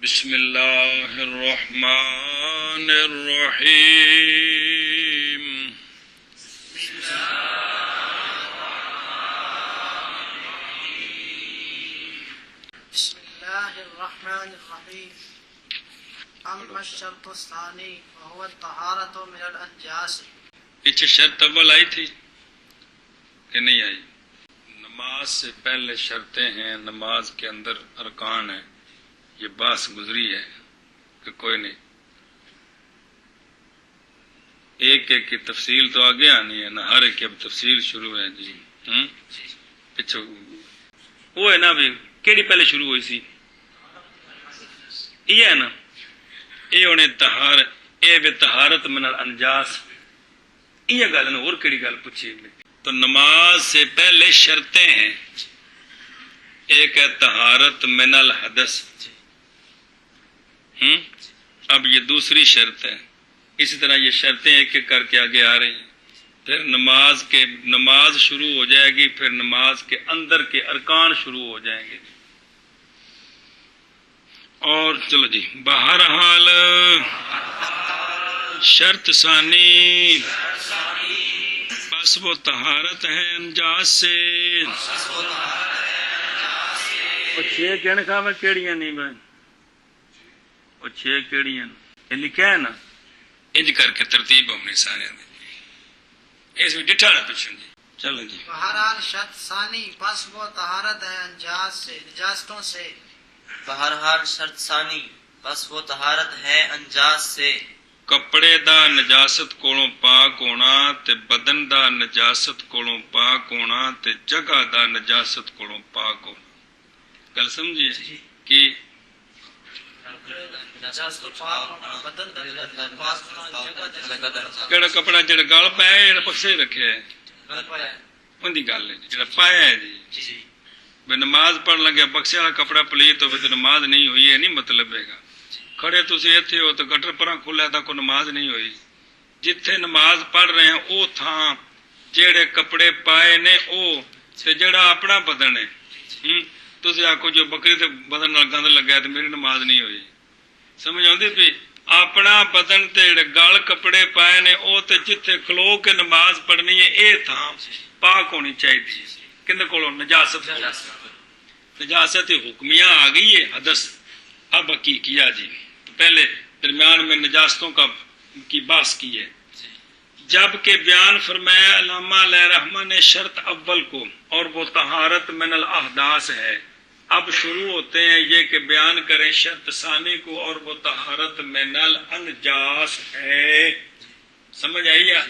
بسم اللہ الرحمن الرحیم بسم اللہ الرحمن الرحیم اما الشرط الثانی وهو الطہارۃ من الانجاس. پیچھے شرط اول آئی تھی کہ نہیں آئی؟ نماز سے پہلے شرطیں ہیں، نماز کے اندر ارکان ہیں، یہ بحث گزری ہے کہ کوئی نہیں، ایک ایک کی تفصیل تو آگے آنی ہے نا، ہر ایک کی اب تفصیل شروع ہے جی. پچھو وہ ہے نا بھی کیڑی پہلے شروع ہوئی سی، یہ ہے نا، یہ ہونے طہارت من الانجاس، یہ گل نا، اور کیڑی گل پوچھی؟ تو نماز سے پہلے شرطیں ہیں، ایک ہے طہارت من الحدث، اب یہ دوسری شرط ہے. اسی طرح یہ شرطیں ایک ایک کر کے آگے آ رہی ہیں. پھر نماز شروع ہو جائے گی، پھر نماز کے اندر کے ارکان شروع ہو جائیں گے. اور چلو جی، بہرحال شرط ثانی بس وہ طہارت ہے انجاز سے. وہ چھ کہنے کا میں کیڑیاں نہیں میں وہ چھ کیڑیاں یہ لکھا ہے نا، انج کر کے ترتیب ہونی سارے اس میں ڈٹھا نہ پچھن جی. چلو جی، بہرحال شرط ثانی بس وہ طہارت ہے انجاس سے، نجاستوں سے. بہرحال شرط ثانی بس وہ طہارت ہے انجاس سے. کپڑے دا نجاست کولوں پاک ہونا تے بدن دا نجاست کولوں پاک ہونا تے جگہ دا نجاست کولوں پاک ہونا. گل سمجھیے کہ کہڑا کپڑا جڑا گل پایا جڑا پکسے رکھے ہے ان دی گل ہے، جڑا پایا ہے جی بے نماز پڑھ لگے پکسے والا کپڑا پلیت ہوئے تو نماز نہیں ہوئی، ہے نہیں مطلب ہے گا. کھڑے تسی ایتھے ہو تو گٹر پراں کھلا تا کوئی نماز نہیں ہوئی. جتھے نماز پڑھ رہے ہیں او تھاں جڑے کپڑے پائے نے او تے جڑا اپنا بدن ہے. تسی آکھو جو بکری تے بدن نال گند لگا تے میری نماز نہیں ہوئی. سمجھ آندی پئی؟ اپنا بدن تے جڑے گل کپڑے پائے نے او تے جتھے کھلو کے نماز پڑھنی ہے اے تھاں پاک ہونی چاہیے. کندے کولوں؟ نجاست. نجاست حکمیہ آ گئی ہے، حدث اب حقیقیہ جی. پہلے درمیان میں نجاستوں کی بحث کی ہے. جب کہ بیان فرمایا علامہ علیہ رحمہ نے شرط اول کو، اور وہ طہارت من الاحداث ہے. اب شروع ہوتے ہیں یہ کہ بیان کریں شرط ثانی کو، اور وہ طہارت من الانجاس ہے. سمجھ آئی ہے؟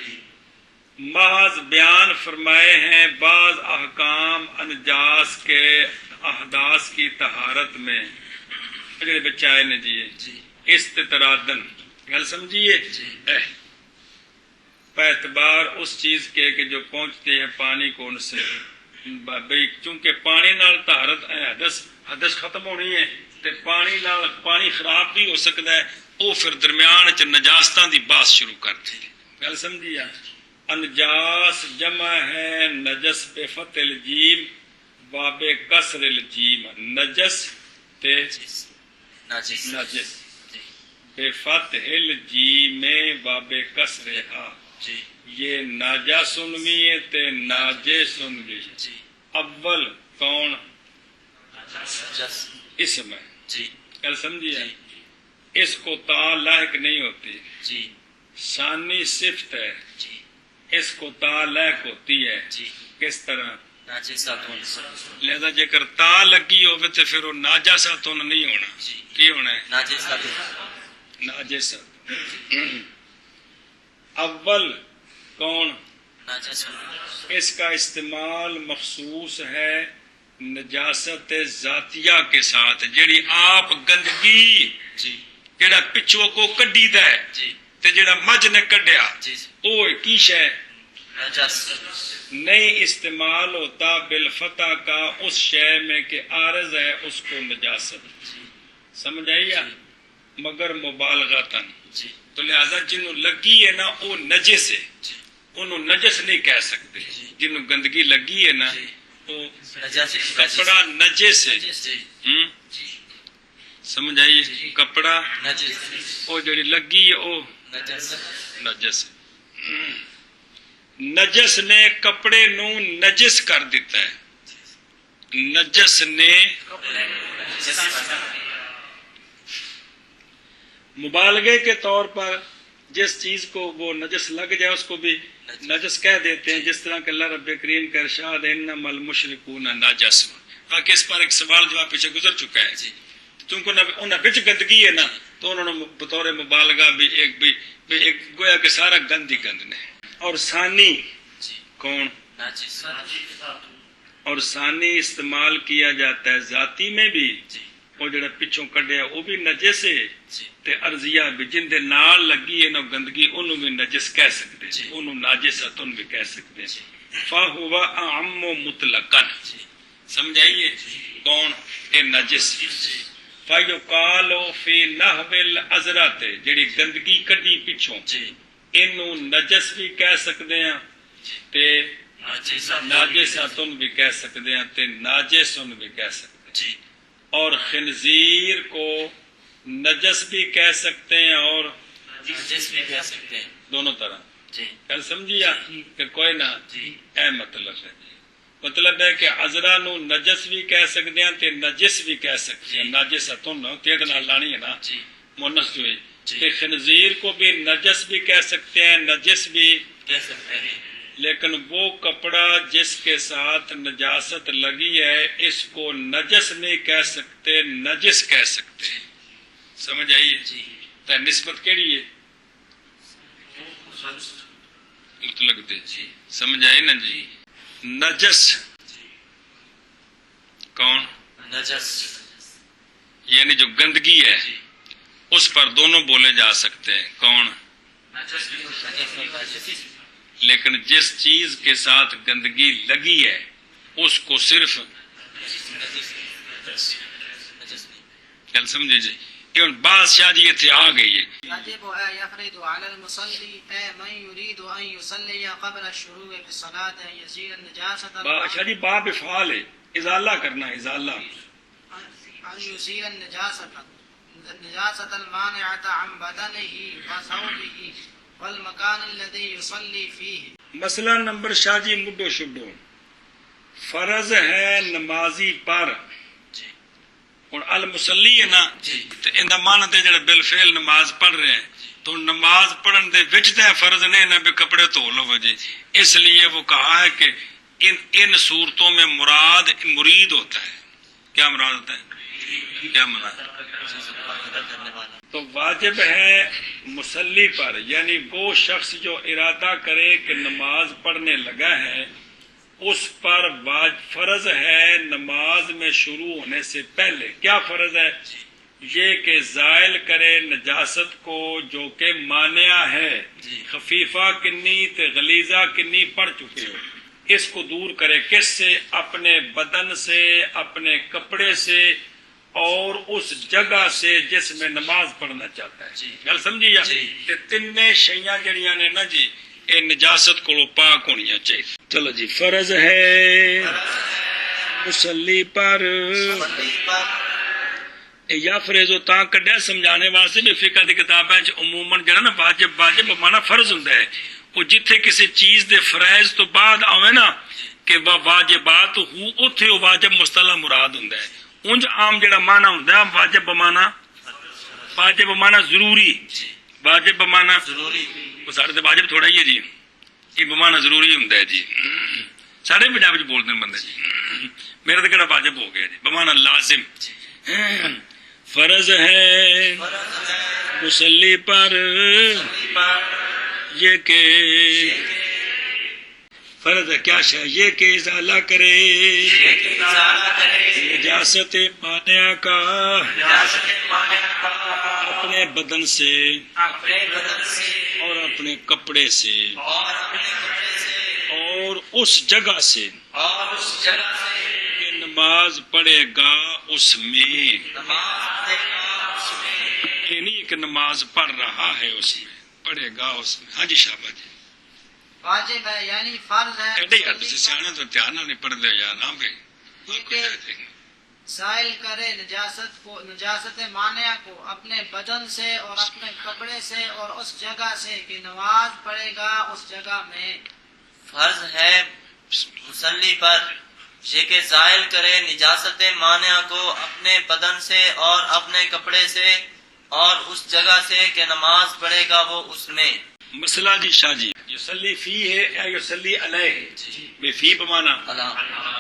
محض بیان فرمائے ہیں بعض احکام انجاس کے احداث کی طہارت میں جڑے بچائے نے جی استطرادن. گل سمجھیے؟ اعتبار اس چیز کے کہ جو پہنچتے ہیں پانی کو ان سے، بھئی چونکہ پانی نال طہارت حدث ختم ہونی ہے تے پانی نال پانی خراب بھی ہو سکتا ہے، وہ پھر درمیان چ نجاستاں دی بات شروع کرتے ہیں. گل سمجھیے؟ انجاس جمع ہے نجس بے فتح الجیم باب کسر الجیم. نجس تے نجس بے فتح الجیم باب کسرہا، یہ ناجسن بھی ہے تے ناجسن بھی. اول کون؟ اسم ہے. کل سمجھیے؟ اس کو تا لاحق نہیں ہوتی. ثانی صفت ہے، اس کو تا لاحق ہوتی ہے. کس طرح؟ لہذا جیکر تا لگی ہوگی تو پھر وہ ناجساتن نہیں ہونا. کی ہونا ہے؟ ناجسات. اول کون؟ اس کا استعمال مخصوص ہے نجاست ذاتیہ کے ساتھ، جیڑی آپ گندگی جیڑا پچھو کو کڈی دا ہے تے جیڑا مجھ نے کڈیا او کی شے نہیں استعمال ہوتا بالفتح کا اس شے میں کہ عارض ہے اس کو نجاست. سمجھ آئی؟ مگر مبالغتاً. تو لہذا جنہوں لگی ہے نا وہ نجس ہے، انہوں نجس نہیں کہہ سکتے. جنہوں گندگی لگی ہے نا وہ کپڑا نجس ہے. سمجھ آئیے؟ کپڑا نجس وہ جڑی لگی ہے وہ نجس نجس ہے۔ نجس نے کپڑے نو نجس کر دیتا ہے، نجس نے مبالغے کے طور پر جس چیز کو وہ نجس لگ جائے اس کو بھی نجس کہہ دیتے ہیں، جس طرح کہ اللہ رب کریم کا ارشاد ہے انما المشرکون نجس۔ باقی اس پر ایک سوال جواب پیچھے گزر چکا ہے، چونکہ انہاں وچ گندگی ہے نا تو انہوں نے بطور مبالغہ بھی ایک گویا کہ سارا گند ہی گند نے۔ اور ثانی کون؟ نجس اور ثانی استعمال کیا جاتا ہے ذاتی میں بھی، وہ جڑا پچھوں کڈیا وہ بھی نجس ہے، تے ارضیہ بھی جن دے نال لگی ہے نا گندگی انہوں بھی نجس کہہ سکتے ہیں، انہوں ناجستن بھی کہہ سکتے ہیں۔ فَهُوَ أَعَمُّ مُطْلَقًا، سمجھائیے کون؟ اے نجس۔ فَيُقَالُ فِي نَحْوِ الْعَذْرَةِ، جڑی گندگی کڈی پچھوں انہوں نجس بھی کہہ سکتے ہیں تے ناجستن بھی کہہ سکتے ہیں تے ناجسن بھی کہہ سکتے ہیں، اور خنزیر کو نجس بھی کہہ سکتے ہیں اور نجس بھی کہہ سکتے ہیں، دونوں طرح۔ جی کل سمجھیا کہ کوئی نہ اے مطلب ہے، مطلب ہے کہ عذرا نو نجس بھی کہہ سکتے ہیں تے نجس بھی کہہ سکتے ہیں، ناجستن تے نال لانی ہے نا مونس جو ہے، تے خنزیر کو بھی نجس بھی کہہ سکتے ہیں نجس بھی کہہ سکتے ہیں، لیکن وہ کپڑا جس کے ساتھ نجاست لگی ہے اس کو نجس نہیں کہہ سکتے، نجس کہہ سکتے ہیں۔ سمجھ آئیے؟ تو نسبت کیڑی ہے؟ مطلق دے، سمجھ آئی نا جی؟ نجس کون؟ نجس یعنی جو گندگی ہے اس پر دونوں بولے جا سکتے ہیں، کون؟ لیکن جس چیز کے ساتھ گندگی لگی ہے اس کو صرف چل سمجھے جی۔ یہ بادشاہ جی اتنے آ گئی ہے۔ يجب أن يفرض على المصلي من يريد أن يصلي قبل الشروع في الصلاة أن يزيل النجاسة بادشاہ جی باب افعال ہے، ازالہ کرنا ہے، ازالہ۔ أن يزيل النجاسة المانعة عن بدنه وثوبه والمكان الذي يصلي فيه۔ مسئلہ نمبر شاہ جی مڈو شڈو، فرض ہے نمازی پر، اور المسلی ہے نا تو ان دا معنی تے جڑا بالفعل نماز پڑھ رہے ہیں تو نماز پڑھن دے وچ تے فرض نہیں نہ بھی کپڑے دھو لو جی، اس لیے وہ کہا ہے کہ ان صورتوں میں مراد مرید ہوتا ہے۔ کیا مراد ہوتا ہے؟ کیا مراد؟ تو واجب ہے مسلی پر، یعنی وہ شخص جو ارادہ کرے کہ نماز پڑھنے لگا ہے اس پر فرض ہے نماز میں شروع ہونے سے پہلے۔ کیا فرض ہے؟ یہ کہ زائل کرے نجاست کو جو کہ مانع ہے، خفیفہ کنی تے غلیظہ کنی پڑ چکے ہو، اس کو دور کرے، کس سے؟ اپنے بدن سے، اپنے کپڑے سے، اور اس جگہ سے جس میں نماز پڑھنا چاہتا ہے۔ گل سمجھی یا؟ تینے شیاں جڑیاں نے نا جی اے نجاست کو پاک ہونی چاہیے۔ چلو جی، فرض ہے مسلی پر یا فریضو تاں کڈیا سمجھانے واسطے بھی فقہ دی کتابیں عموماً جڑا نا واجب مانا فرض ہوندا ہے، وہ جتھے کسی چیز دے فرائض تو بعد آوے نا کہ واجبات ہو، اوتھے وہ واجب مصطلح مراد ہوندا ہے۔ انج عام جڑا مانا ہوندا ہے واجب بمانا ضروری، واجب بمانا ضروری، وہ سارے واجب تھوڑا ہی ہے جی، یہ بمانا ضروری ہوندا ہے جی، سارے پنجاب بولتے ہیں بندے جی، میرا تو کہڑا واجب ہو گیا جی، بمانا لازم۔ فرض ہے مسلی پر یہ کہ فرض ہے کیا شے؟ یہ کہ ازالہ کرے نجاست مانع کا اپنے بدن سے اور اپنے کپڑے سے اور اس جگہ سے کہ نماز پڑھے گا اس میں، یہ نہیں کہ نماز پڑھ رہا ہے اس میں، پڑھے گا اس میں۔ ہاں جی شاباش جی، واجب ہے یعنی فرض ہے ایڈے یار تسی سیانے تو دھیان نال نہیں پڑھ دے یار، ہاں بھائی زائل کرے نجاست مانع کو اپنے بدن سے اور اپنے کپڑے سے اور اس جگہ سے کہ نماز پڑھے گا اس جگہ میں. فرض ہے مصلی پر یہ کہ زائل کرے نجاست مانع کو اپنے بدن سے اور اپنے کپڑے سے اور اس جگہ سے کہ نماز پڑھے گا وہ اس میں. مسئلہ جی شاہ جی یصلی فی ہے یا یصلی علیہ ہے؟ بے فی بمانا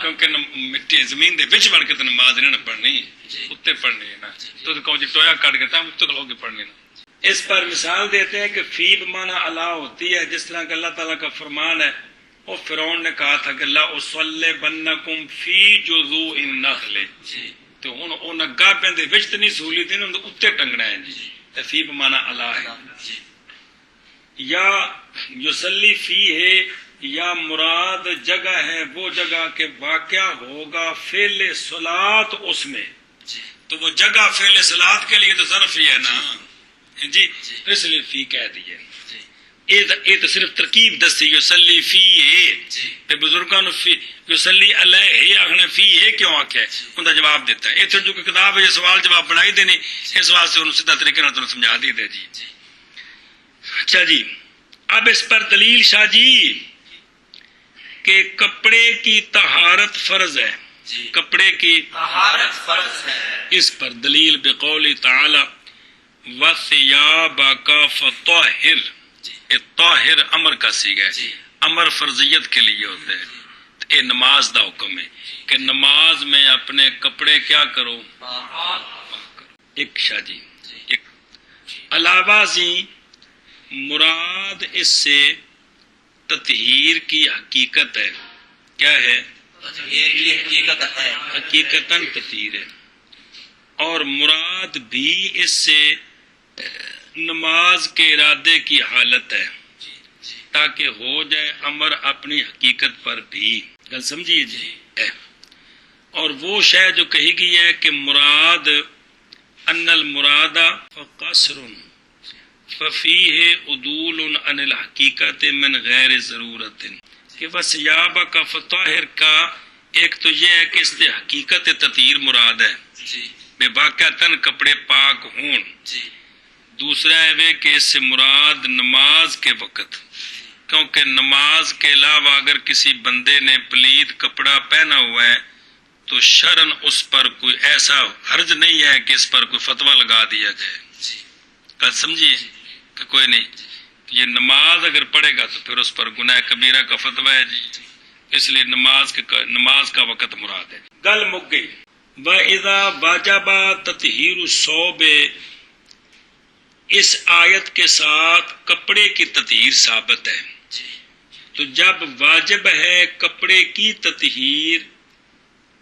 کیونکہ مٹی زمین دے وچ وڑ کے تے نماز نہیں پڑھنی اتنے پڑھنی ہے نا تو کہو جی ٹویا کٹ کے تم اتنے لوگ پڑھنی نا. اس پر مثال دیتے ہیں کہ فی بمانا علا ہوتی ہے جس طرح کہ اللہ تعالیٰ کا فرمان ہے اور فرعون نے کہا تھا کہ لا اصلبنکم فی جذوع النخل تو ہن او نگا پیندے وچ تے نہیں سہولیت نہیں ہن اتنے ٹنگنا ہے جی تے فی بمانا علا ہے. یا یصلی فی ہے یا مراد جگہ ہے وہ جگہ کہ واقع ہوگا فعل صلاۃ اس میں تو وہ جگہ فعل صلاۃ کے لیے تو ظرف ہی ہے نا جی اس لیے فی کہہ دیے. یہ تو صرف ترکیب دسی یصلی فی ہے بزرگوں نے یصلی علیہ آخنا فی ہے کیوں آخیا ہے ان کا جواب دیتا ہے. اتنے جو کتاب ہے سوال جواب بنائی دینی اس واسطے انہوں سیدھا طریقے سے سمجھا دی دے جی. اچھا جی اب اس پر دلیل شاہ جی کہ کپڑے کی طہارت فرض ہے کپڑے کی طہارت فرض ہے. اس پر دلیل بقول تعالی وَثِيَابَكَ فَطَهِّرْ طاہر امر کا صیغہ ہے امر فرضیت کے لیے ہوتا ہے. یہ نماز دا حکم ہے کہ نماز میں اپنے کپڑے کیا کرو ایک شاہ جی ایک علاوہ زی مراد اس سے تطہیر کی حقیقت ہے. کیا ہے؟ تطہیر کی حقیقت ہے. حقیقتاً تطہیر ہے. اور مراد بھی اس سے نماز کے ارادے کی حالت ہے تاکہ ہو جائے امر اپنی حقیقت پر بھی. گل سمجھیے جی. اور وہ شے جو کہی گئی ہے کہ مراد ان المراد فقصر ففیہ عدول عن الحقیقت من غیر ضرورت کہ وَثِيَابَكَ فَطَهِّرْ کا ایک تو یہ ہے کہ اس سے حقیقت تطہیر مراد ہے بے باقاعدہ کپڑے پاک ہون. دوسرا ہے کہ اس سے مراد نماز کے وقت کیونکہ نماز کے علاوہ اگر کسی بندے نے پلید کپڑا پہنا ہوا ہے تو شرعن اس پر کوئی ایسا حرج نہیں ہے کہ اس پر کوئی فتویٰ لگا دیا جائے. بات سمجھیے کہ کوئی نہیں یہ نماز اگر پڑھے گا تو پھر اس پر گناہ کبیرہ کا فتویٰ ہے جی. اس لیے نماز کا وقت مراد ہے. گل مک گئی. وَإِذَا وَجَبَ تَطْهِيرُ الثَّوْبِ اس آیت کے ساتھ کپڑے کی تطہیر ثابت ہے. تو جب واجب ہے کپڑے کی تطہیر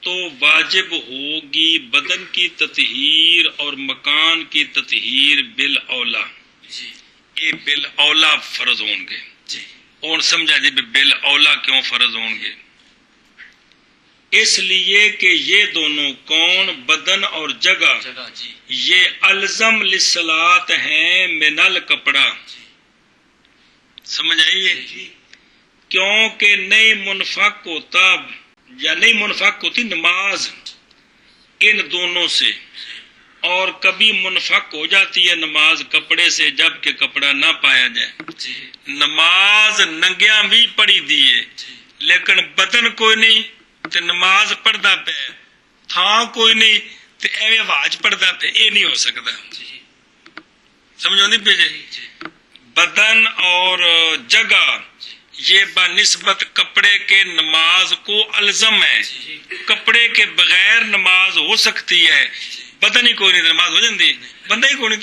تو واجب ہوگی بدن کی تطہیر اور مکان کی تطہیر بالاولا. یہ بالاولا فرض ہوں گے. اور سمجھا جی بالاولا کیوں فرض ہوں گے؟ اس لیے کہ یہ دونوں کون بدن اور جگہ یہ الزم للصلاۃ ہیں من الکپڑا. سمجھ آئیے کیونکہ نہیں منفک ہوتا یا نہیں منفک ہوتی نماز ان دونوں سے اور کبھی منفک ہو جاتی ہے نماز کپڑے سے جب کہ کپڑا نہ پایا جائے. نماز ننگیاں بھی پڑھی دیئے لیکن بدن کوئی نہیں تے نماز پڑھدا پہ تھاں کوئی نہیں تے ایویں آواز پڑھدا پہ یہ نہیں ہو سکتا. سمجھو نہیں پہ جی بدن اور جگہ یہ بنسبت کپڑے کے نماز کو الزم ہے. کپڑے کے بغیر نماز ہو سکتی ہے بدن ہی کوئی نہیں نماز ہو جاندی بندہ ہی کوئی نہیں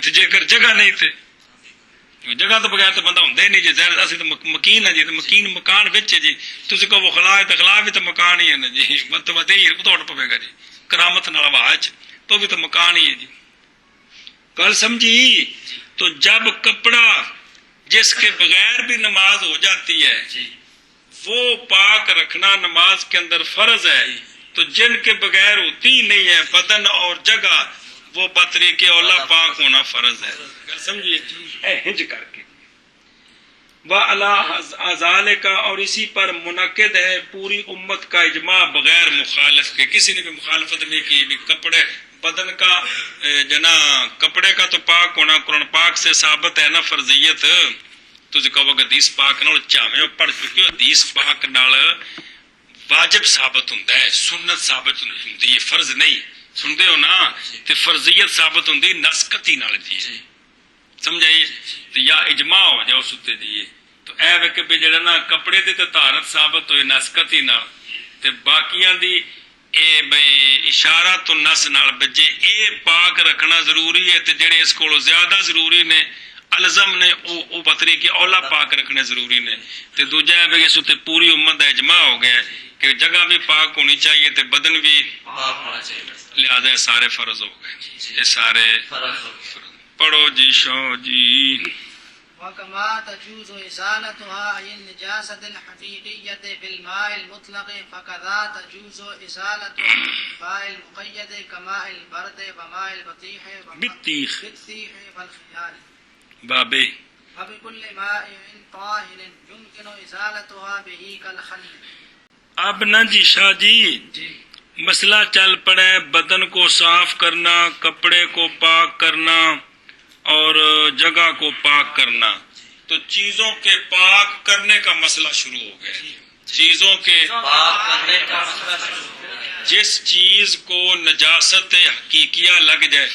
تے جے کر جگہ نہیں تے جگہ تو بغیر تو بندہ ہوندا ہی نہیں جی. ظاہر اسی تو مکین ہے جی تے مکین مکان وچ جی تسی کہو خلا ہے تے خلا بھی تو مکان ہی ہے نا جی. مطلب تے ہی توڑ پے گا جی کرامت نال آواز تو بھی تو مکان ہی ہے جی. کل سمجھی. تو جب کپڑا جس کے بغیر بھی نماز ہو جاتی ہے وہ پاک رکھنا نماز کے اندر فرض ہے. تو جن کے بغیر ہوتی نہیں ہے بدن اور جگہ وہ بطریق اولا پاک ہونا فرض ہے. سمجھیے اے ہنج کر کے وَعَلَىٰ ذَلِكَ اور اسی پر منعقد ہے پوری امت کا اجماع بغیر مخالف کے. کسی نے بھی مخالفت نہیں کی. بھی کپڑے بدن کا جنا کپڑے کا تو پاک ہونا قرآن پاک سے ثابت ہے نا فرضیت. تجھ کہو کہ حدیث پاک نال چاویں پڑھ چکے ہو. حدیث پاک نال واجب ثابت ہوندا ہے, سنت ثابت ہوندی ہے, فرض نہیں. سنتے ہو نا تے فرضیت ثابت ہوندی نسکتی نال جی. سمجھائی یا اجماع ہو جاؤ ستے جی. تو اے وے کہ جڑا نا کپڑے دے تے طہارت ثابت ہوئے نسکتی نال تے باقیاں دی اے بھئی اشارہ تو نس نال بجے اے پاک رکھنا ضروری ہے تے جڑے اس کولوں زیادہ ضروری نے الزم نے او پتری کی اولا پاک رکھنے ضروری نے. تے دوجا ہے کہ اس تے پوری امت دا اجماع ہو گیا کہ جگہ بھی پاک ہونی چاہیے تے بدن بھی پاک ہونا چاہیے. لہذا سارے فرض ہو گئے. یہ سارے پڑھو جی شو جی. وكما تجوز إزالتها أي النجاسة الحقيقية بالماء المطلق فكذا تجوز إزالتها بالماء المقيد كماء البرد وماء البطيخ بطيخ والخيار بابے وبكل ماء طاهر يمكن إزالتها به كالخل. اب نہ جی شاہ جی مسئلہ چل پڑے بدن کو صاف کرنا, کپڑے کو پاک کرنا اور جگہ کو پاک کرنا. تو چیزوں کے پاک کرنے کا مسئلہ شروع ہو گیا. چیزوں کے پاک کرنے کا مسئلہ شروع ہو گیا. جس چیز کو نجاست حقیقیہ لگ جائے.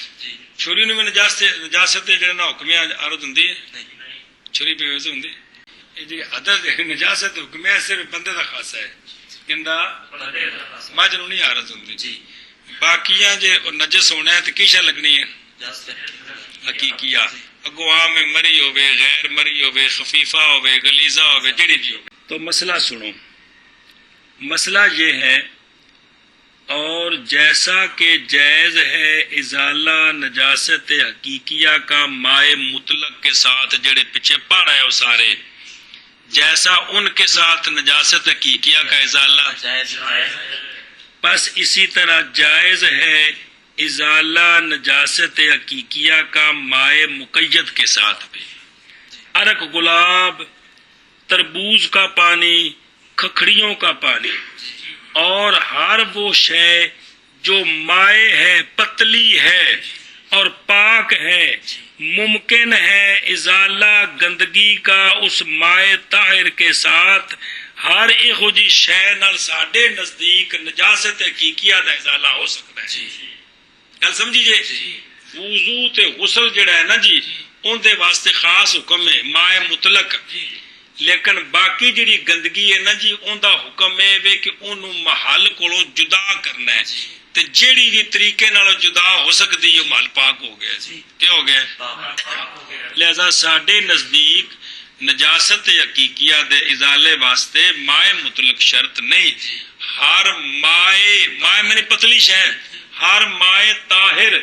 چھری میں نجاست جڑا نا حکمیہ عرض ہوندی ہے, چھری پہ ویسے ہوندی ہے جی عدد نجاست حکمیہ صرف بندے دا خاصا ہے کندا مجھ نوں نہیں عرض ہوندی. باقیاں جے نجس ہونا ہے تو کیشا لگنی ہے حقیقیہ. اگو عام میں مری ہوئے, غیر مری ہوئے, خفیفہ ہوئے, غلیظہ ہوئے, جڑی بھی ہوئے. تو مسئلہ سنو. مسئلہ یہ ہے اور جیسا کہ جائز ہے ازالہ نجاست حقیقیہ کا مائع مطلق کے ساتھ جڑے پیچھے پڑھ رہے ہو سارے, جیسا ان کے ساتھ نجاست حقیقیہ کا ازالہ جائز ہے, بس اسی طرح جائز ہے ازالہ نجاست حقیقیہ کا مائع مقید کے ساتھ بھی. عرق گلاب, تربوز کا پانی, کھکھڑیوں کا پانی اور ہر وہ شے جو مائع ہے, پتلی ہے اور پاک ہے, ممکن ہے ازالہ گندگی کا اس مائع طاہر کے ساتھ. ہر ایہو جی شے نال ساڈے نزدیک نجاست حقیقیہ دا ازالہ ہو سکتا ہے. گل سمجھی جی. وضو تے غسل جڑا ہے نا جی ان دے واسطے خاص حکم ہے مائع مطلق, لیکن باقی جڑی گندگی ہے نا جی ان دا حکم ہے کہ انہوں محل کولوں جدا کرنا ہے. تے جیڑی جی طریقے نال جدا ہو سکتی ہے محل پاک ہو گیا. کیا ہو گیا؟ لہذا ساڈے نزدیک نجاست حقیقیہ دے ازالے واسطے مائع مطلق شرط نہیں. ہر مائع میں نے پتلی شے, ہر مائع طاہر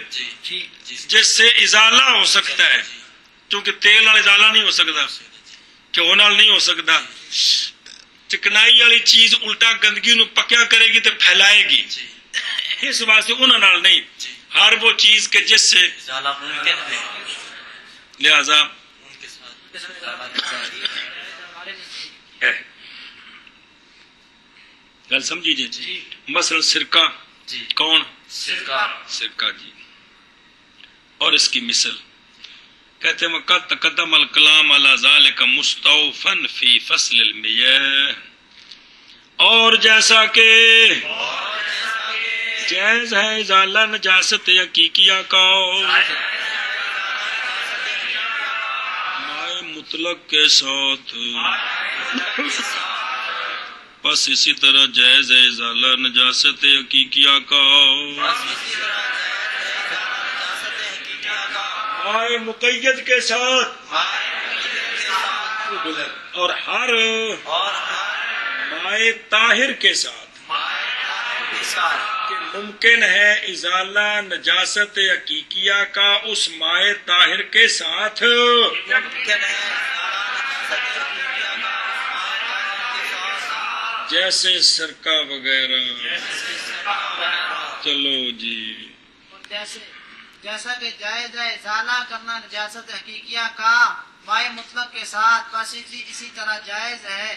جس سے ازالہ ہو سکتا ہے, کیونکہ تیل نال ازالہ نہیں ہو سکتا, گھیو نال نہیں ہو سکتا. چکنائی والی چیز الٹا گندگی نو پکیا کرے گی تو پھیلائے گی, اس واسطے انہاں نال نہیں. ہر وہ چیز کے جس سے لہذا گل سمجھی جی. مثلا سرکہ, کون سرکہ جی, اور اس کی مثل کہتے ہیں وقت تقدم الکلام علی ذالک مستوفن فی فصل المیہ. اور جیسا کہ جائز ہے ازالہ نجاست حقیقیہ کا مائع مطلق کے ساتھ, بس اسی طرح جائز ہے ازالہ نجاست حقیقیہ کا مائع مقید کے ساتھ اور ہر مائع طاہر کے ساتھ. کہ ممکن ہے ازالہ نجاست حقیقیہ کا اس مائع طاہر کے ساتھ جیسے سرکہ وغیرہ. چلو جی. جیسا کہ جائز ہے ازالہ کرنا نجاست حقیقیہ کا مائع مطلق کے ساتھ، بس اسی طرح جائز ہے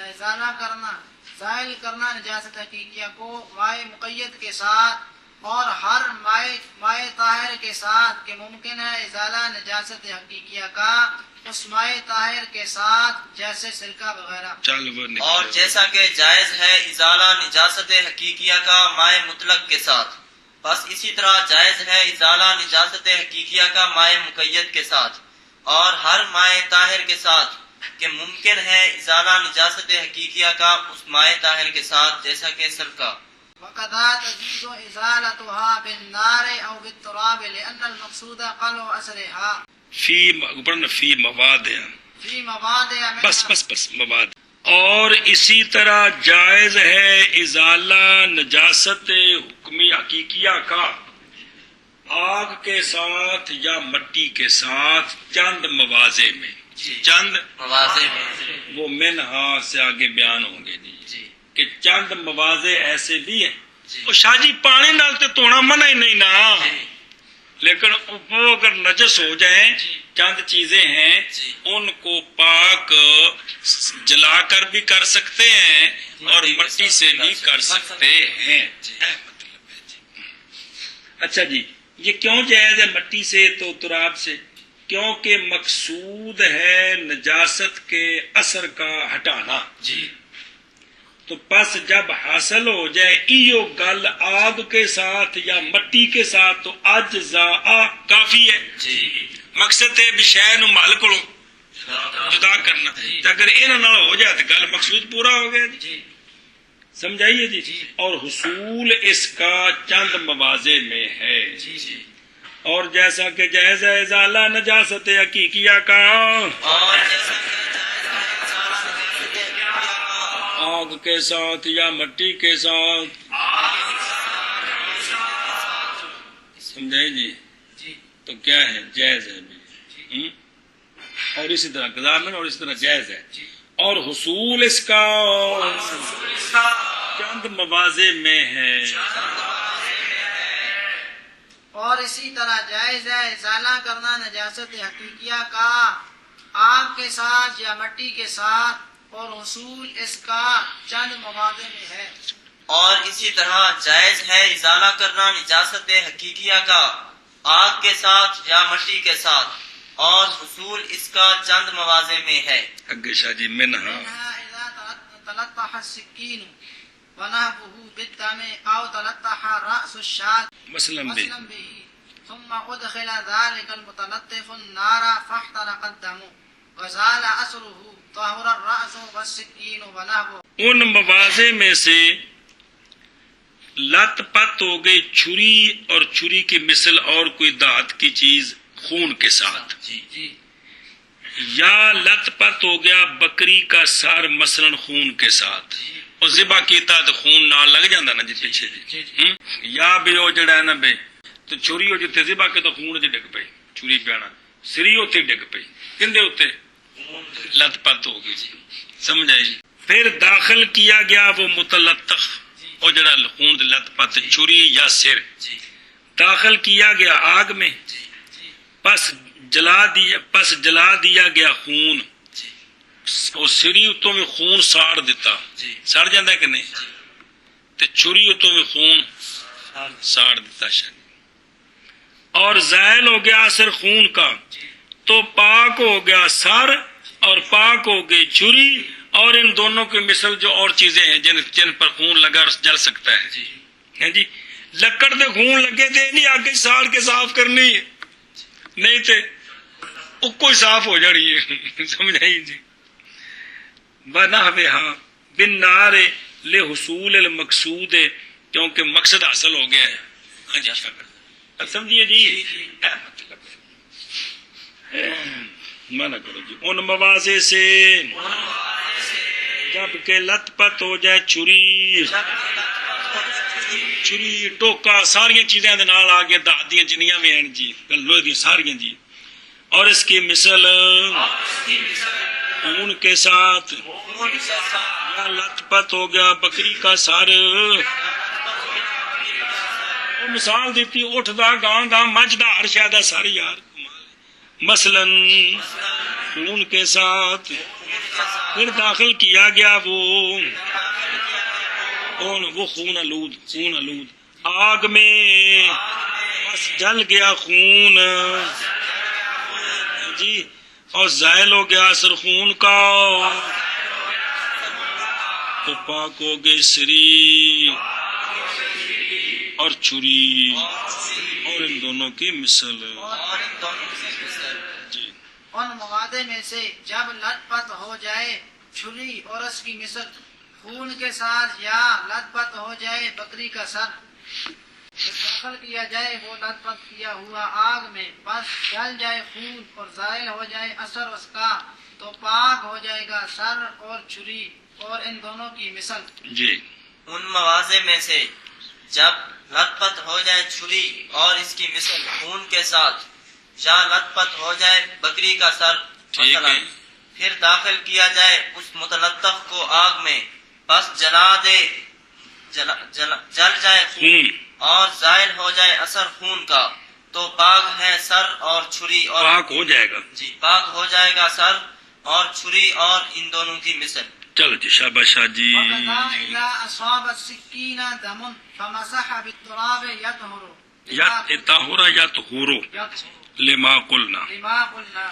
ازالہ کرنا، زائل کرنا نجاست حقیقیہ کو مائع مقید کے ساتھ اور ہر مائع طاہر کے ساتھ، کہ ممکن ہے ازالہ نجاست حقیقیہ کا اس مائع طاہر کے ساتھ جیسے سرکہ وغیرہ۔ اور جیسا کہ جائز ہے ازالہ نجاست حقیقیہ کا مائع مطلق کے ساتھ، بس اسی طرح جائز ہے ازالہ نجاست حقیقیہ کا مائع مقید کے ساتھ اور ہر مائع طاہر کے ساتھ، کہ ممکن ہے ازالہ نجاست حقیقیہ کا اس مائع طاہر کے ساتھ جیسا کہ سرکہ۔ وَقَدَا تَجُوزُ إِزَالَتُهَا بِالنَّارِ أَوْ بِالتُّرَابِ لِأَنَّ الْمَقْصُودَ قَلْعُ أَثَرِهَا فی مواد فِي مَوَاضِعَ بس مواد۔ اور اسی طرح جائز ہے ازالہ نجاست حکمی حقیقیہ کا آگ کے ساتھ یا مٹی کے ساتھ چند مواضع میں، چند مواضع میں وہ منہا سے آگے بیان ہوں گے جی کہ چند مواضع ایسے بھی ہیں۔ وہ شاہ جی پانی نال تے توڑا منع ہی نہیں نا، لیکن وہ اگر نجس ہو جائیں چند چیزیں ہیں ان کو پاک جلا کر بھی کر سکتے ہیں اور مٹی سے بھی کر سکتے ہیں۔ اچھا جی، یہ کیوں جائز ہے مٹی سے تو تراب سے؟ کیونکہ مقصود ہے نجاست کے اثر کا ہٹانا جی۔ تو پس جب حاصل ہو جائے ایو گل آگ کے ساتھ یا مٹی کے ساتھ تو اجزاء کافی ہے جی۔ مقصد ہے بھی شے نو مال کو جدا کرنا، اگر انہاں نال ہو جائے تو گل مقصود پورا ہو گیا جی، سمجھائیے جی۔ اور حصول اس کا چند مواضع میں ہے اور جیسا کہ جائز ہے ازالہ نجاست حقیقیہ کا آگ کے ساتھ یا مٹی کے ساتھ، سمجھائے جی، تو کیا ہے جائز ہے بھی، اور اسی طرح قضامن اور اسی طرح جائز ہے، اور حصول اس کا چند مواضع میں ہے۔ اور اسی طرح جائز ہے ازالہ کرنا نجاست حقیقیہ کا آگ کے ساتھ یا مٹی کے ساتھ اور حصول اس کا چند مواضع میں ہے۔ اور اسی طرح جائز ہے ازالہ کرنا نجاست حقیقیہ کا آگ کے ساتھ یا مٹی کے ساتھ اور حصول اس کا چند مواضع میں ہے۔ اگے شاہ جی منہا اذا تلطح السکین ونهبه بالدم او تلطح رأس الشاة مثلا بھی به ثم ادخل ذلك المتلطف النار فاحترق الدم وزال اثره طهر الرأس والسکین ونهبه۔ ان مواضع میں سے لت پت ہو گئی چھری اور چھری کی مثل اور کوئی دھات کی چیز خون کے ساتھ، یا لت پت ہو گیا بکری کا سر مثلا خون کے ساتھ، اور ذبح کیتا تو خون نال لگ جاندہ نا جی پیچھے جی، یا بھی وہ جڑا ہے نا بے تو چھری ہو جتے ذبح کے تو خون جی ڈگ پئی، چھری پیانا سری ہوتے ڈگ پئی، کندے ہوتے لت پت ہو گئی جی، سمجھ آئی۔ پھر داخل کیا گیا وہ متلطخ، وہ جڑا خون لت پت چھری یا سر داخل کیا گیا آگ میں، پس جلا دیا گیا خون، وہ سری اتوں میں خون ساڑ دیتا، سڑ جاندہ ہے کہ نہیں، تے چھری اتوں میں خون ساڑ دیتا شاید، اور زائل ہو گیا اثر خون کا، تو پاک ہو گیا سر اور پاک ہو گئی چھری، اور ان دونوں کے مثل جو اور چیزیں ہیں جن پر خون لگا جل سکتا ہے جی۔ لکڑ دے خون لگے تھے نہیں آگے ساڑ کے صاف کرنی ہے، نہیں تھے وہ کوئی صاف ہو جانی ہے، سمجھائی جی۔ بنحوہا بالنار لحصول المقصود، کیونکہ مقصد حاصل ہو گیا ہے، ہاں جی سمجھیے جی، مانا کرو جی۔ ان مواضع سے جب کہ لت پت ہو جائے چھری ٹوکا ساری چیزیں نال آ گیا، دھات دیاں جنیاں بھی ہیں جی، لوہے دی ساریاں جی، اور اس کی مثل خون کے ساتھ، یا لت پت ہو گیا بکری کا سر، مثال دیتی اٹھ دا گاں دا مجھ دا ہر شے دا سر، یار مثلاً خون کے ساتھ، پھر داخل کیا گیا وہ خون آلود آگ میں، بس جل گیا خون جی، اور زائل ہو گیا اثر خون کا، تو پاک ہو گئے سری اور چھری اور ان دونوں کی مثل جی۔ ان مواد میں سے جب لت پت ہو جائے چھری اور اس کی مثل خون کے ساتھ، یا لت پت ہو جائے بکری کا سر، داخل کیا جائے وہ لت پت کیا ہوا آگ میں، بس جل جائے خون اور زائل ہو جائے اثر اس کا، تو پاک ہو جائے گا سر اور چھری اور ان دونوں کی مثل جی۔ ان مواضع میں سے جب لت پت ہو جائے چھری اور اس کی مثل خون کے ساتھ، یا لت پت ہو جائے بکری کا سر ٹھیک مثلا، ہے۔ پھر داخل کیا جائے اس متلطف کو آگ میں، بس جلا دے جل جائے خون اور زائل ہو جائے اثر خون کا، تو پاک ہے سر اور چھری اور پاک ہو جائے گا جی، پاک ہو جائے گا سر اور چھری اور ان دونوں کی مثل۔ چلو جی، شاباش شاہ جی۔ وَكَذَا إِذَا أَصَابَ السِّكِّينَ دَمٌ فَمَسَحَ بِالتُّرَابِ يَطْهُرُ یا طاہرہ یا طہورو لما قلنا۔ لما قلنا۔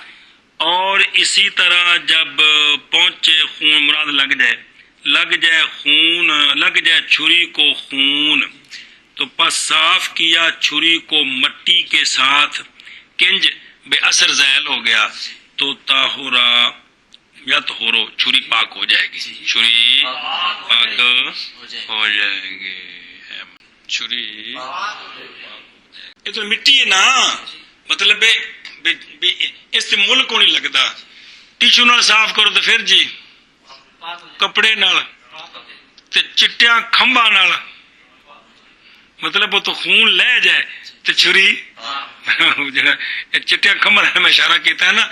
اور اسی طرح جب پہنچے خون، مراد لگ جائے خون، لگ جائے چھری کو خون، تو پس صاف کیا چھری کو مٹی کے ساتھ، کنج بے اثر زائل ہو گیا، تو طاہرہ یا طہورو، چھری پاک ہو جائے گی، چھری پاک ہو جائے گی، چھری یہ تو مٹی ہے نا، مطلب اس سے مل کو نہیں لگتا، ٹیشو نال صاف کرو تو پھر جی کپڑے نال تے چٹیاں کھمبا نال، مطلب وہ تو خون لے جائے تو چھری جڑا چٹیاں کھمبا نال میں اشارہ کیتا ہے نا،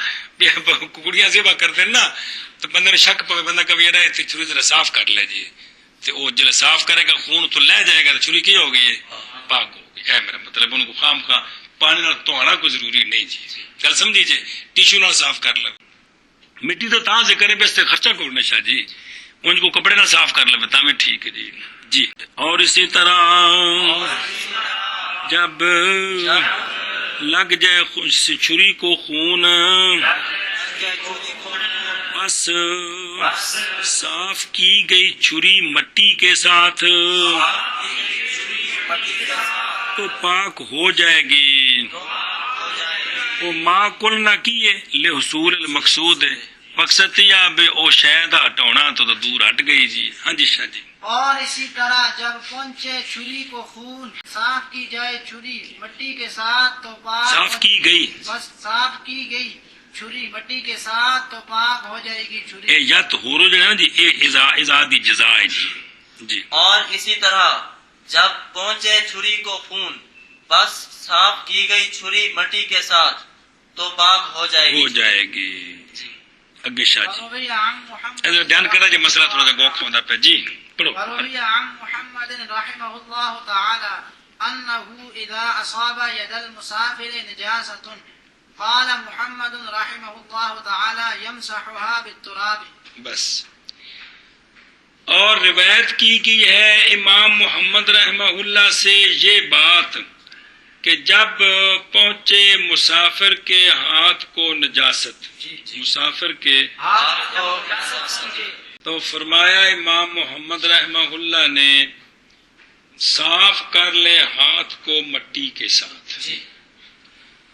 ککڑیاں ذبح کرتے ہیں نا، تو بندے نے شک پوے، بندہ کبھی رہے تو چھری ذرا صاف کر لے جی، تو وہ جب صاف کرے گا خون تو لے جائے گا، تو چھری کی ہو گئی ہے پاک ہو گئی ہے، میرا مطلب ان کو خام خواہ پانی نال دھونا کوئی ضروری نہیں جی، چل سمجھی جی، ٹیشو نال صاف کر لے، مٹی تو تاں سے کرے بس خرچہ کوڑنا شاہ جی، ان کو کپڑے نال صاف کر لے تاں میں ٹھیک ہے جی جی۔ اور اسی طرح جب لگ جائے چھری کو خون، بس صاف کی گئی چھری مٹی کے ساتھ، تو پاک ہو جائے گی، وہ ما کل نہ کیے لحصول المقصود ہے، مقصد یا بے او شاید ہٹونا تو دور ہٹ گئی جی۔ ہاں جی شاہ جی۔ اور اسی طرح جب پہنچے چھری کو خون، صاف کی جائے چھری مٹی کے ساتھ، تو پاک صاف کی گئی، بس صاف کی گئی چھری مٹی کے ساتھ، تو پاک ہو جائے گی اے چھری۔ یا تو ہورو جو ہے نا جی، اے ازادی جزا ہے جی جی۔ اور اسی طرح جب پہنچے چھری کو خون، بس صاف کی گئی چھری مٹی کے ساتھ، تو پاک ہو جائے گی، ہو جائے گی اگے شاہ جی۔ وروی عن محمد ادھر دھیان کرا جی، مسئلہ تھوڑا سا گوکھ ہوتا پہ جی، پڑھو۔ وروی عن محمد رحمہ اللہ تعالی انه اذا اصاب يد المسافر نجاسة قال محمد رحمہ اللہ تعالی يمسحها بالتراب۔ بس، اور روایت کی گئی ہے امام محمد رحمہ اللہ سے یہ بات کہ جب پہنچے مسافر کے ہاتھ کو نجاست، مسافر کے تو فرمایا امام محمد رحمہ اللہ نے صاف کر لے ہاتھ کو مٹی کے ساتھ۔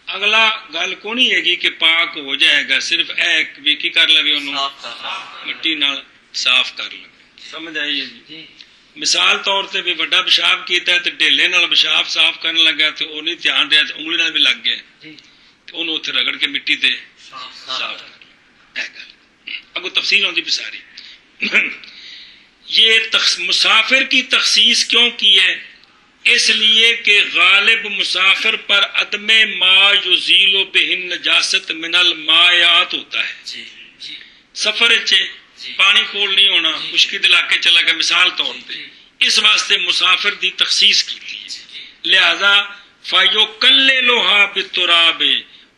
اگلا گل کو نہیں ہے گی کہ پاک ہو جائے گا، صرف ایک بھی کی کر لے انہوں مٹی نال صاف کر لے، سمجھ آئیے جی۔ مثال طور تے بھی بڑا پیشاب کیتا ہے تے ڈھیلے نال پیشاب صاف کرنے لگا تے وہ نہیں دھیان رہا تے انگلی نال بھی لگ گیا تے انہوں اتنے رگڑ کے مٹی تے صاف کر لیا۔ اگو تفصیل ہوندی بھی ساری۔ یہ مسافر کی تخصیص کیوں کی ہے؟ اس لیے کہ غالب مسافر پر عدم ما یزیل بہ النجاست من المائعات ہوتا ہے۔ سفر پانی کول نہیں ہونا، مشکل علاقے چلا گیا مثال طور پہ، اس واسطے مسافر دی تخصیص کی تھی، لہذا فَيُقَلِّلُهَا بِالتُّرَابِ،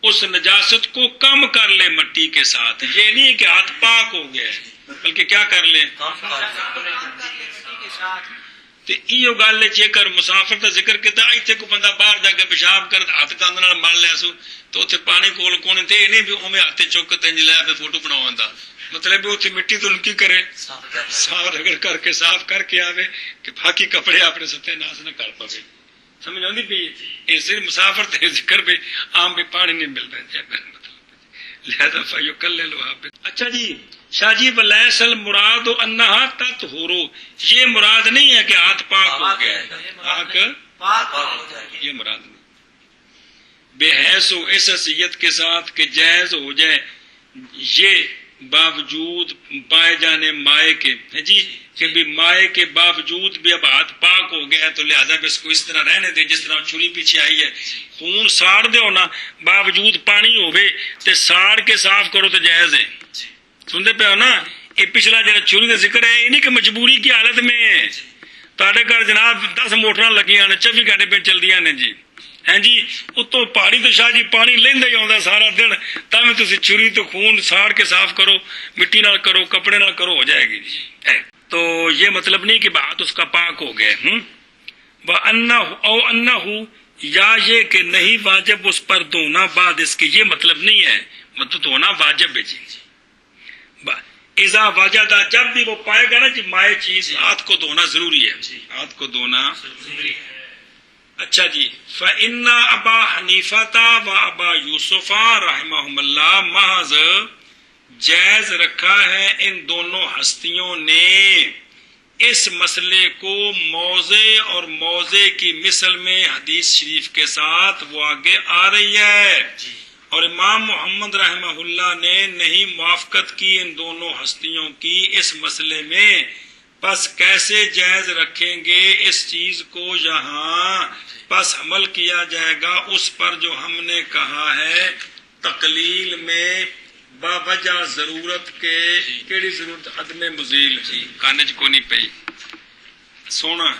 اس نجاست کو کم کر لے مٹی کے ساتھ. یہ نہیں ہے کہ ہاتھ پاک ہو گیا بلکہ کیا کر لے مٹی کے ساتھ. تے ایو گل ہے کر مسافر دا ذکر کیتا ایتھے کو بندہ باہر جا کے پیشاب کر ہاتھ کند نال مل لیا سو تو اوتھے پانی کول کونے تے نہیں بھی اوویں ہاتھ چک تے لے کے فوٹو بناوندا مطلب اوتھے مٹی تو کی کرے صاف رگڑ کر کے صاف کر کے آوے کہ باقی کپڑے اپنے ستیہ ناس نہ کر پاوے. سمجھ آندی پئی اے صرف مسافر تے ذکر بھی عام بھی پانی نہیں ملدا مطلب لہذا فیکللھا. اچھا جی شاہ جی ولیس المراد انہا تطہر یہ مراد نہیں ہے کہ ہاتھ پاک ہو گیا یہ مراد نہیں بے حیث و اس حیثیت کے ساتھ کہ جائز ہو جائے یہ باوجود پائے جانے مائے کے جی کہ بھی مائے کے باوجود بھی اب ہاتھ پاک ہو گیا ہے تو لہذا اس کو اس طرح رہنے دے جس طرح چھری پیچھے آئی ہے خون ساڑ دے ہونا باوجود پانی ہوئے تے ساڑ کے صاف کرو تو جائز ہے. سنتے پہ ہو نا یہ پچھلا جڑا چھری کا ذکر ہے یہ نہیں کہ مجبوری کی حالت میں تہاڈے گھر جناب 10 موٹر لگیاں نے 24 گھنٹے پہ چلدیاں نے جی ہیں جی اتوں پہاڑی تو شاہ جی پانی لینا ہی آتا سارا دن تم تسی چھری تو خون ساڑ کے صاف کرو مٹی نال کرو کپڑے نال کرو ہو جائے گی جی. تو یہ مطلب نہیں کہ بات اس کا پاک ہو گئے او یا یہ کہ نہیں واجب اس پر دھونا بعد اس کے یہ مطلب نہیں ہے مطلب دھونا واجب ہے جی اذا واجدہ جب بھی وہ پائے گا نا جی مائع چیز ہاتھ کو دھونا ضروری ہے ہاتھ کو دھونا ضروری ہے. اچھا جی فإن ابا حنیفہ و ابا یوسف رحمہم اللہ محض جائز رکھا ہے ان دونوں ہستیوں نے اس مسئلے کو موضع اور موضع کی مثل میں حدیث شریف کے ساتھ وہ آگے آ رہی ہے اور امام محمد رحمہ اللہ نے نہیں موافقت کی ان دونوں ہستیوں کی اس مسئلے میں. پس کیسے جائز رکھیں گے اس چیز کو یہاں پس عمل کیا جائے گا اس پر جو ہم نے کہا ہے تقلیل میں باوجہ ضرورت کے کیڑی ضرورت عدم مزیل کانج کو نہیں پئی سونا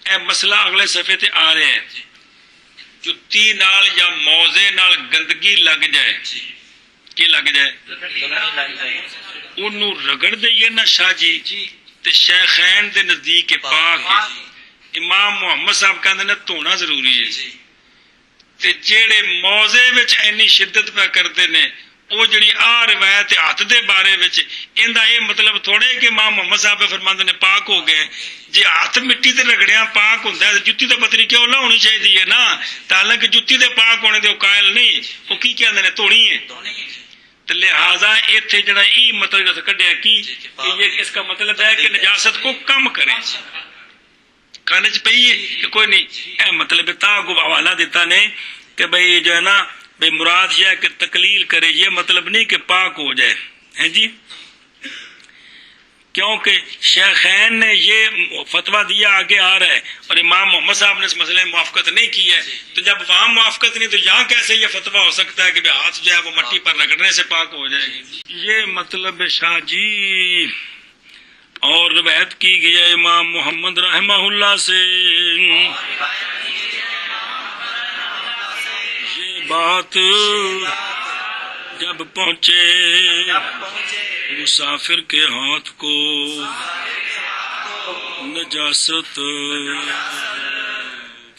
اے مسئلہ اگلے صفحے تے آ رہے ہیں جتی نال یا موزے نال گندگی لگ جائے کی لگ جائے انہوں رگڑ دئیے نا شاہ جی تے شیخین دے نزدیک پاک امام محمد صاحب کہندے نے دھونا ضروری ہے تے جیڑے موزے وچ اینی شدت پہ کردے نے وہ جڑی آ روایت ہاتھ دے بارے وچ ایندا یہ مطلب تھوڑے کہ امام محمد صاحب فرماندے نے پاک ہو گئے جی ہاتھ مٹی تے رگڑیاں پاک ہوندا ہے جُتی تے پتری کیوں نہ ہونی چاہیے نا حالانکہ جُتی تے پاک ہونے دے قائل نہیں وہ کی کہندے نے دھونی ہے تو لہذا ایتھے جڑا ای مطلب کڈیا کی کہ یہ اس کا مطلب ہے کہ نجاست کو کم کریں کانج پئی ہے کہ کوئی نہیں اے مطلب تا کو حوالہ دیتا نے کہ بھئی جو ہے نا بھئی مراد یہ ہے کہ تقلیل کرے یہ مطلب نہیں کہ پاک ہو جائے ہیں جی کیونکہ شیخین نے یہ فتویٰ دیا آگے آ رہا ہے اور امام محمد صاحب نے اس مسئلے میں موافقت نہیں کی ہے تو جب وہاں موافقت نہیں تو یہاں کیسے یہ فتویٰ ہو سکتا ہے کہ ہاتھ جو ہے وہ مٹی پر رگڑنے سے پاک ہو جائے گی یہ مطلب شاہ جی اور روایت کی گئی ہے امام محمد رحمہ اللہ سے یہ بات جب پہنچے مسافر کے ہاتھ کو نجاست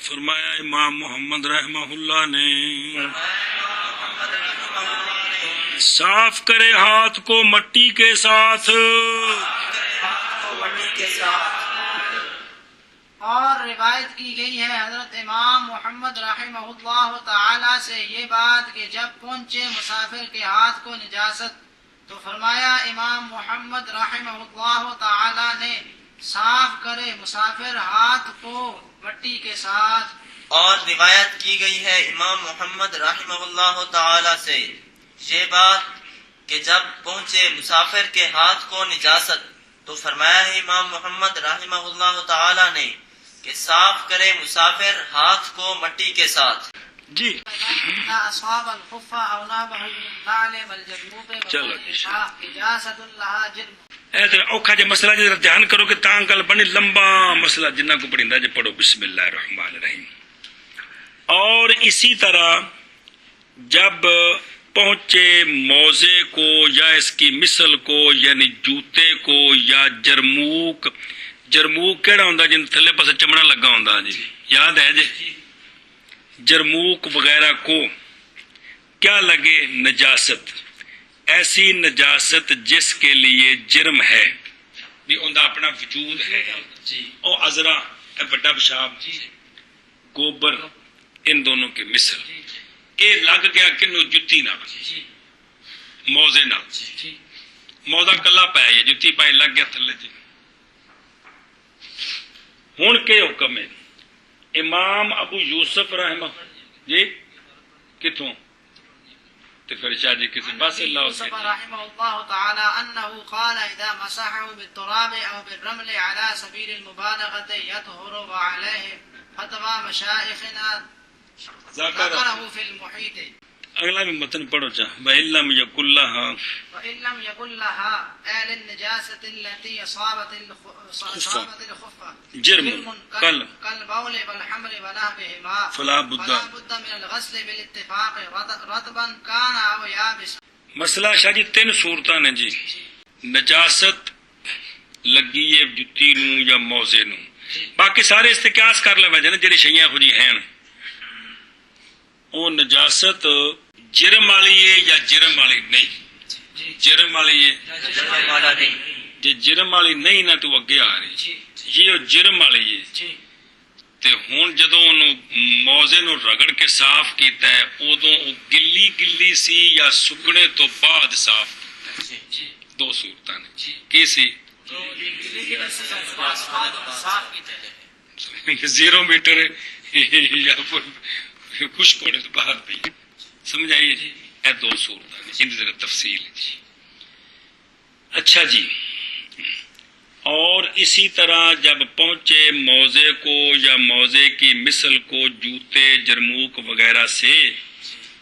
فرمایا امام محمد رحمہ اللہ نے صاف کرے ہاتھ کو مٹی کے ساتھ اور روایت کی گئی ہے حضرت امام محمد رحمہ اللہ تعالی سے یہ بات کہ جب پہنچے مسافر کے ہاتھ کو نجاست تو فرمایا امام محمد رحمہ اللہ تعالی نے صاف کرے مسافر ہاتھ کو مٹی کے ساتھ. اور روایت کی گئی ہے امام محمد رحمہ اللہ تعالی سے یہ بات کہ جب پہنچے مسافر کے ہاتھ کو نجاست تو فرمایا ہے امام محمد رحمہ اللہ تعالی نے کہ صاف کرے مسافر ہاتھ کو مٹی کے ساتھ. جی اصحاب الخف او نابه النعل والجنوب اجازت اللہ جرم اے تے اوکھا جے مسئلہ جے دھیان کرو کہ تاں کل بنی لمبا مسئلہ جنہ کو پڑھیندا جے پڑھو بسم اللہ الرحمن الرحیم. اور اسی طرح جب پہنچے موزے کو یا اس کی مثل کو یعنی جوتے کو یا جرموک. جرموک کہڑا ہوندا جن تھلے پاسے چمڑا لگا ہوندا جی, یاد ہے جی؟ جرموک وغیرہ کو کیا لگے؟ نجاست, ایسی نجاست جس کے لیے جرم ہے بھی ان کا اپنا وجود ہے. او عذرا بڑا پیشاب گوبر ان دونوں کے مثل اے لگ گیا کنو جتی نہ موزے نہ موزہ کلا پایا جتی پائی لگ گیا تھلے جی. ہن کے حکم ہے امام ابو یوسف رحمہ جی کتوں تو پھر شاہ جی کسی بس اللہ يوسف رحمه الله تعالى أنه قال إذا مسحه بالتراب أو بالرمل على سبيل المبالغة يطهر وعليه فتوى مشائخنا ذكره في المحيط. اگلا بھی متن پڑھو چاہ وَإِن لَّمْ يَكُن لَّهَا وإن لم يكن لها آل النجاسة التي أصابت الخفة جرم كالبول والحمل ونحوهما فلا بد من الغسل بالاتفاق رطبا كان أو يابسا. مسئلہ شاہ جی تین صورتاں نے جی. نجاست لگی ہے جتی نو یا موزے نو, باقی سارے استقیاس کر لے وجہ جڑی شیاں خو جی ہیں او نجاست جرم والی ہے یا جرم والی نہیں. جرم والی ہے جی, جرم والی نہیں نہ تو اگے آ رہی یہ جرم والی ہے. تے ہن جدوں اونوں موزے نو رگڑ کے صاف کیتا ہے اودوں او گلی گلی سی یا سکنے تو بعد صاف کیتا ہے. دو صورتاں نے کی سی 0 میٹر یا خشک ہونے تو باہر پی سمجھائیے جی. اے دو صورتاں نے ان ذرا تفصیل ہے جی. اچھا جی, اور اسی طرح جب پہنچے موزے کو یا موزے کی مثل کو جوتے جرموک وغیرہ سے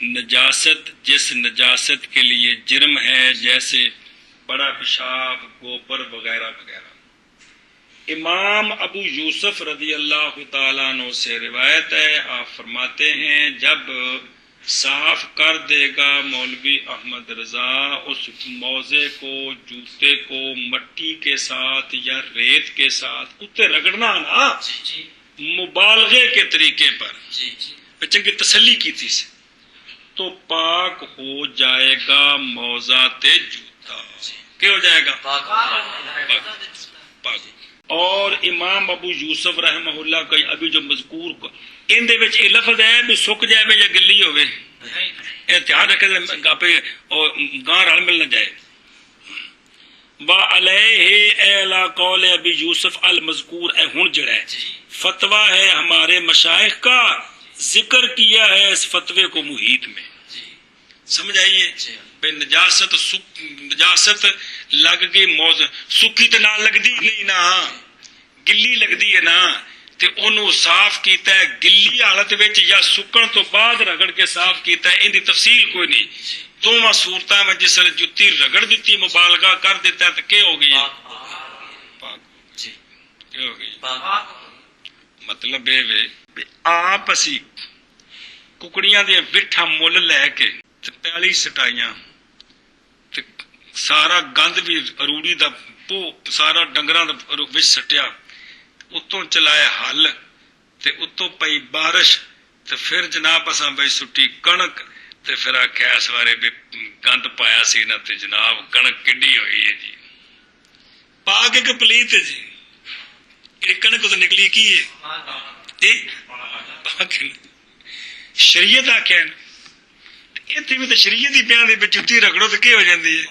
نجاست جس نجاست کے لیے جرم ہے جیسے بڑا پیشاب گوبر وغیرہ وغیرہ. امام ابو یوسف رضی اللہ تعالیٰ عنہ سے روایت ہے, آپ فرماتے ہیں جب صاف کر دے گا مولوی احمد رضا اس موزے کو جوتے کو مٹی کے ساتھ یا ریت کے ساتھ اتنے رگڑنا نا مبالغے کے طریقے پر چنگی تسلی کی تھی سے تو پاک ہو جائے گا موزہ تے جوتا. کیا ہو جائے گا؟ پاک. اور امام ابو یوسف رحمہ اللہ کا ابھی جو مذکور کو ان دے وچ یہ لفظ ہے بھی سک جائے یا گلی ہوئے احتیاط رکھے گاں رل مل نہ جائے. وَعَلَيْهِ اعلیٰ قول ابی یوسف المذکور اے ہن جڑا ہے فتویٰ ہے ہمارے مشائخ کا, ذکر کیا ہے اس فتوے کو محیط میں. سمجھ آئیے بے نجاست لگ گئی موز سکی تو نہ لگدی نہیں نا گلی لگدی ہے نا تے انہوں صاف کیتا ہے گلی حالت وچ یا سکن تو بعد رگڑ کے صاف کیتا ہے. ان دی تفصیل کوئی نہیں. دونوں صورتاں میں جس جتی رگڑ دیتی مبالغہ کر دیتا ہے تو کیا ہو گئی؟ پاک. کیا ہو گئی؟ مطلب یہ آپ اسی ککڑیاں دیا بٹھا مل لے کے پیالی سٹائیاں سارا گند بھی اروڑی دا پو سارا ڈنگراں دا وچ سٹیا اتوں چلایا حل تے اتوں پئی بارش تے پھر جناب اساں بھائی سٹی کنک تے پھر آخیا اس بارے بھی گند پایا سی نا تے جناب کنک کڈی ہوئی ہے جی. پاک ایک پلیت ہے جی. یہ کنک تو نکلی کی ہے شریعت آخیا اتنے بھی تو شریعت ہی بیان دے جتی رگڑو تو کیا ہو جاتی ہے.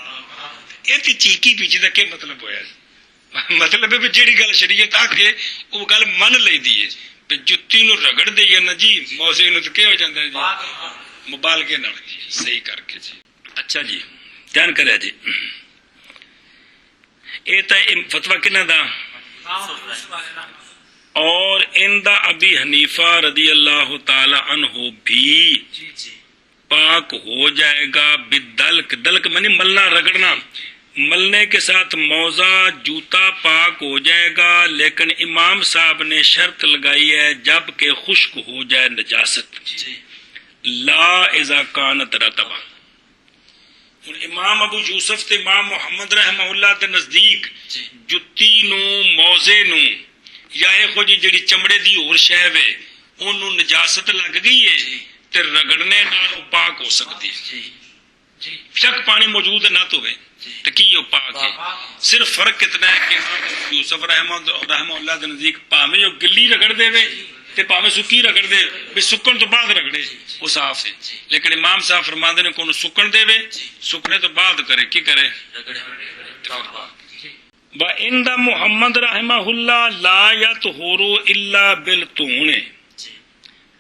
یہ چیکی پیچی کا کیا مطلب ہوا؟ مطلب ہے جیڑی گل شریعت آ کے وہ گل من لی دی ہے جتی نو رگڑ دئیے نا جی موزے نو تو کیا ہو جاتا ہے جی مبالغے نال جی صحیح کر کے جی. اچھا جی دھیان کریا جی. یہ تو فتویٰ کنہ دا اور ان دا ابی حنیفہ رضی اللہ تعالی عنہ بھی پاک ہو جائے گا بدلک. دلک منی ملنا رگڑنا, ملنے کے ساتھ موزہ جوتا پاک ہو جائے گا, لیکن امام صاحب نے شرط لگائی ہے جب کہ خشک ہو جائے نجاست. لا اذا کانت رتبہ. ہن امام ابو یوسف تے امام محمد رحمہ اللہ دے نزدیک جُتی نو موزے نو یا ایہو جی چمڑے دی اور شے وے اونوں نجاست لگ گئی ہے تے رگڑنے نال پاک ہو سکتی ہے. شک پانی موجود نہ تو ہوئے تو کی وہ پاک ہے. صرف فرق اتنا ہے کہ یوسف رحمہ اللہ دے نزدیک پاویں وہ گلی رگڑ دے وے تے پاویں سکی رگڑ دے بھی سکن تو بعد رگڑے وہ صاف ہے. لیکن امام صاحب فرماندے نے کو سکن دے وے سکنے تو بعد کرے کی کرے. وَإِنْدَ محمد رحمہ اللہ لا يطہر الا بالطہون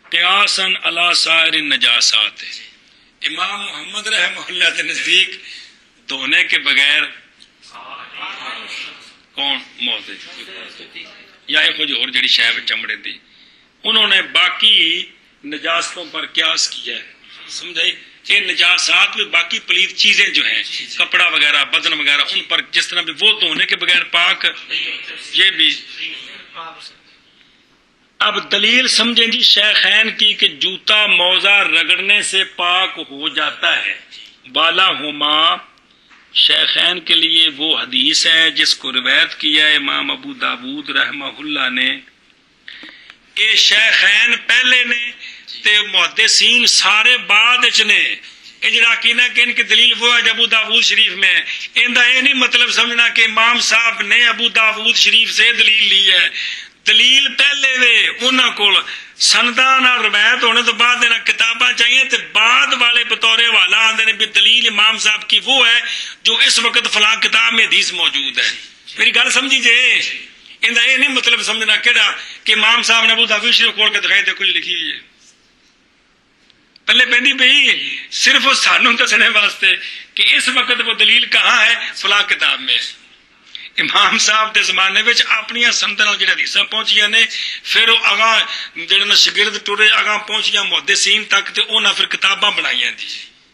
قیاسا علی سائر النجاسات. امام محمد رحمہ اللہ کے نزدیک دھونے کے بغیر کون موزے یا ایک اور جڑی شے چمڑے دی انہوں نے باقی نجاستوں پر قیاس کیا ہے. سمجھائی یہ نجاسات میں باقی پلید چیزیں جو ہیں کپڑا وغیرہ بدن وغیرہ ان پر جس طرح بھی وہ دھونے کے بغیر پاک یہ بھی. اب دلیل سمجھیں جی شیخین کی کہ جوتا موزہ رگڑنے سے پاک ہو جاتا ہے. بالا ہما شیخین کے لیے وہ حدیث ہے جس کو روایت کیا ہے امام ابو داود رحمہ اللہ نے. یہ شیخین پہلے نے تے محدثین سارے بعد نے. یہ جڑا کہنا کہ ان کی دلیل وہ ہے ابو داود شریف میں ان دا یہ نہیں مطلب سمجھنا کہ امام صاحب نے ابو داود شریف سے دلیل لی ہے. دلیل پہلے وے انہاں کول سندان اور روایت ہونے تو بعد دینا کتاباں چاہیے تے بعد والے بطور حوالہ آندے نے بھی دلیل امام صاحب کی وہ ہے جو اس وقت فلاں کتاب میں حدیث موجود ہے. میری گل سمجھی جے ان دا یہ نہیں مطلب سمجھنا کہڑا کہ امام صاحب نے ابو داود شریف کھول کے دکھائی دے کچھ لکھی ہوئی ہے پہلے پہنی بھئی صرف سانوں دسنے واسطے کہ اس وقت وہ دلیل کہاں ہے فلاں کتاب میں. امام صاحب دے زمانے وچ اپنی سنتاں نال جڑے حدیثاں پہنچیاں نے پھر وہ اگاں جڑے شاگرد ٹرے اگاں پہنچیاں محدثین تک تے انہاں پھر کتاباں بنائیاں دی.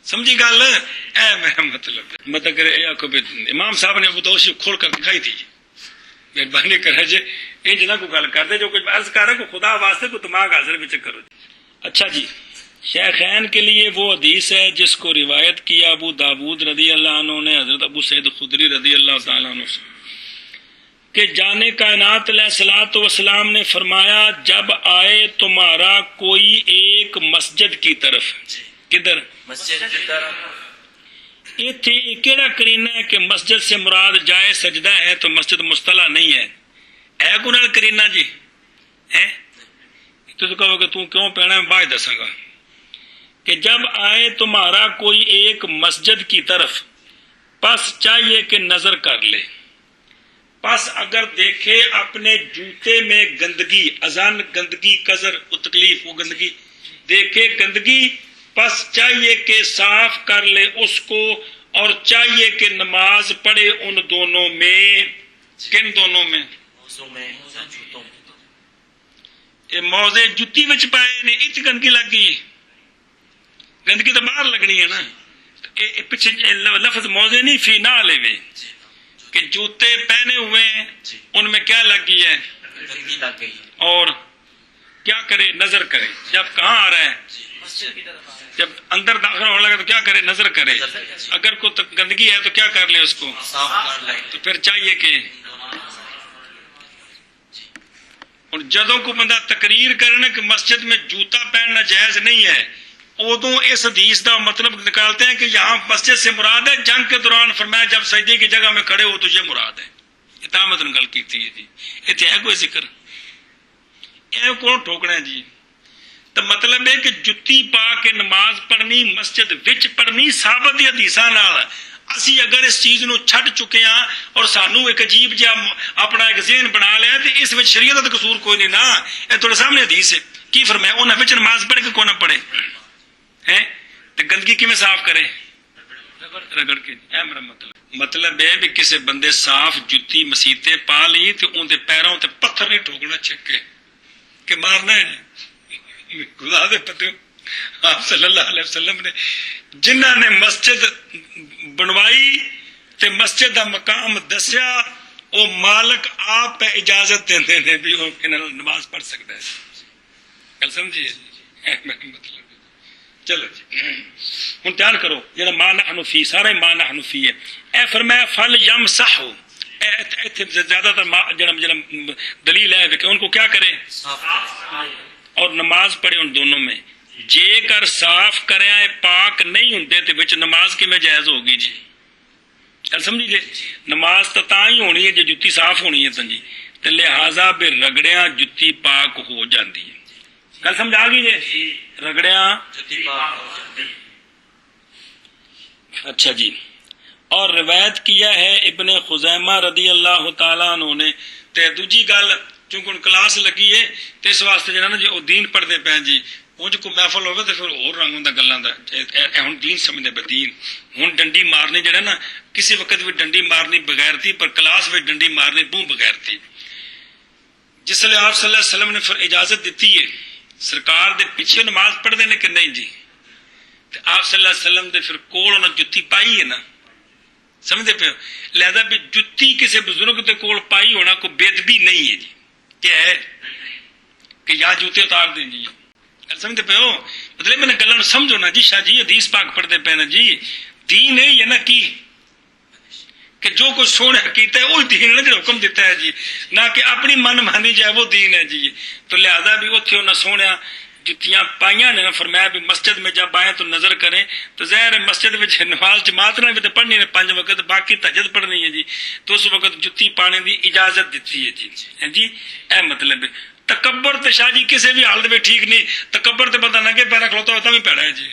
سمجھی گل اے میرا مطلب کرے اے آکھو بھی امام صاحب نے ابو داؤد شریف کھول کر دکھائی تھی. مہربانی کرے جے انج نہ کوئی گل کر دے جو کچھ عرض کر رہا کہ خدا واسطے کو دماغ حاضر وچ کرو. اچھا جی شیخین کے لیے وہ حدیث ہے جس کو روایت کیا ابو داود رضی اللہ عنہ نے حضرت ابو سعید خدری رضی اللہ تعالیٰ عنہ سے کہ جان کائنات علیہ الصلوۃ والسلام نے فرمایا جب آئے تمہارا کوئی ایک مسجد کی طرف. کدھر؟ مسجد کی طرف. یہ تھے کیڑا کرینہ ہے کہ مسجد سے مراد جائے سجدہ ہے تو مسجد مصطلح نہیں ہے. اے گنال کرینہ جی تو کہو کہ تو کیوں پہنا میں بائی دساں گا کہ جب آئے تمہارا کوئی ایک مسجد کی طرف پس چاہیے کہ نظر کر لے. پس اگر دیکھے اپنے جوتے میں گندگی اذان گندگی قذر تکلیف وہ گندگی دیکھے گندگی پس چاہیے کہ صاف کر لے اس کو اور چاہیے کہ نماز پڑھے ان دونوں میں. کن دونوں میں؟ یہ موزے جتی وچ پائے نے ات گندگی لگ گئی. گندگی تو باہر لگنی ہے نا. پیچھے لفظ موزے نہیں فی نہ لے وے کہ جوتے پہنے ہوئے ہیں ان میں کیا لگ گئی ہے اور کیا کرے نظر کرے. جب کہاں آ رہا ہے جب اندر داخل ہونے لگا تو کیا کرے نظر کرے. اگر کوئی گندگی ہے تو کیا کر لے اس کو تو پھر چاہیے کہ اور جدوں کو بندہ تقریر کرنا کہ مسجد میں جوتا پہننا جائز نہیں ہے ادوں اس حدیث کا مطلب نکالتے ہیں کہ یہاں مسجد سے مراد ہے جنگ کے دوران فرمایا جب سجدے کی جگہ میں کھڑے ہو تو یہ مراد ہے. اتامت گل کی تھی جی اتنے ہے کوئی ذکر یہ کون ٹھوکنا ہے جی. تو مطلب ہے کہ جتی پا کے نماز پڑھنی مسجد وچ پڑھنی ثابت حدیثاں نال اسی اگر اس چیز نو چھڈ چکے ہاں اور سانو ایک عجیب جہا اپنا ایک ذہن بنا لیا تو اس وچ شریعت کا قصور کوئی نہیں نا. یہ تھوڑے سامنے حدیث ہے کی فرمایا انہاں وچ نماز پڑھ کے کون نہ پڑھے تو گندگی کی میں صاف کرے رگڑ کے. میرا مطلب ہے بھی کسی بندے صاف جتی مسیتے پا لی تو ان کے پیروں تے پتھر نہیں ٹھوکنا چھکے کہ مارنا ہے. خدا دے پتے آپ صلی اللہ علیہ وسلم نے جنہاں نے مسجد بنوائی تے مسجد دا مقام دسیا وہ مالک آپ پہ اجازت دیندے نے بھی وہ نماز پڑھ سکتا ہے. گل سمجھیے مطلب چلو جی ہوں دھیان کرو جہاں ما نحن فی سارا ما نحن فی ہے اے فرمایا فل یمسحو زیادہ تر جڑا دلیل ہے کہ ان کو کیا کرے اور نماز پڑھے ان دونوں میں جے کر صاف کرے پاک نہیں ہوندے تے وچ نماز کیویں جائز ہوگی جی گل سمجھی جی نماز تا ہی ہونی ہے جے جتی صاف ہونی ہے جی تے لہٰذا بے رگڑیاں جتی پاک ہو جاندی ہے گل سمجھ آ گئی جی رگڑیاں جتی پاک ہو جاتی ہے۔ اچھا جی اور روایت کیا ہے ابن خزیمہ رضی اللہ تعالیٰ عنہ نے تے دوجی گل چونکہ کلاس لگی ہے تے اس واسطے جنا نا جی وہ دین پڑھتے پے جی اونج کو محفل ہوگا تو پھر اور رنگ ہوندا گلاں دا ہن دین سمجھدے پے دین ہن ڈنڈی مارنی جڑا نا کسی وقت بھی ڈنڈی مارنی بغیرتی پر کلاس میں ڈنڈی مارنی بوں بغیرتی جس لیے آپ صلی اللہ علیہ وسلم نے پھر اجازت دیتی ہے سرکار دے پیچھے نماز پڑھتے ہیں کہ نہیں جی تے آپ صلی اللہ علیہ وسلم دے پھر کول انہاں جتی پائی ہے نا سمجھتے پہ لہذا بھی جتی کسی بزرگ دے کول پائی ہونا کوئی بےدبی نہیں ہے جی کیا ہے کہ یا جوتے اتار دیں جی سمجھتے پہ ہو مطلب میں نے گلاں سمجھو نا جی شاہ جی حدیث پاک پڑھتے پہ نا جی دین ہے یا نہ کی کہ جو کچھ سونے کیتا ہے وہی دین ہے جو حکم دیتا ہے جی نہ کہ اپنی من مانی جائے وہ دین ہے جی تو لہذا بھی اتھے انہاں سونے جتیاں پائیاں نے فرمایا بھی مسجد میں جب آئیں تو نظر کریں تو ظاہر ہے مسجد میں نماز جماعت نہ بھی تو پڑھنی ہے 5 وقت باقی تہجد پڑھنی ہے جی تو اس وقت جتی پانے دی اجازت دیتی ہے جی اے مطلب ہے تکبر تے شاہ جی کسی بھی حالت میں ٹھیک نہیں تکبر تے بندہ ننگے پیرا کھلوتا ہوتا بھی پیڑا ہے جی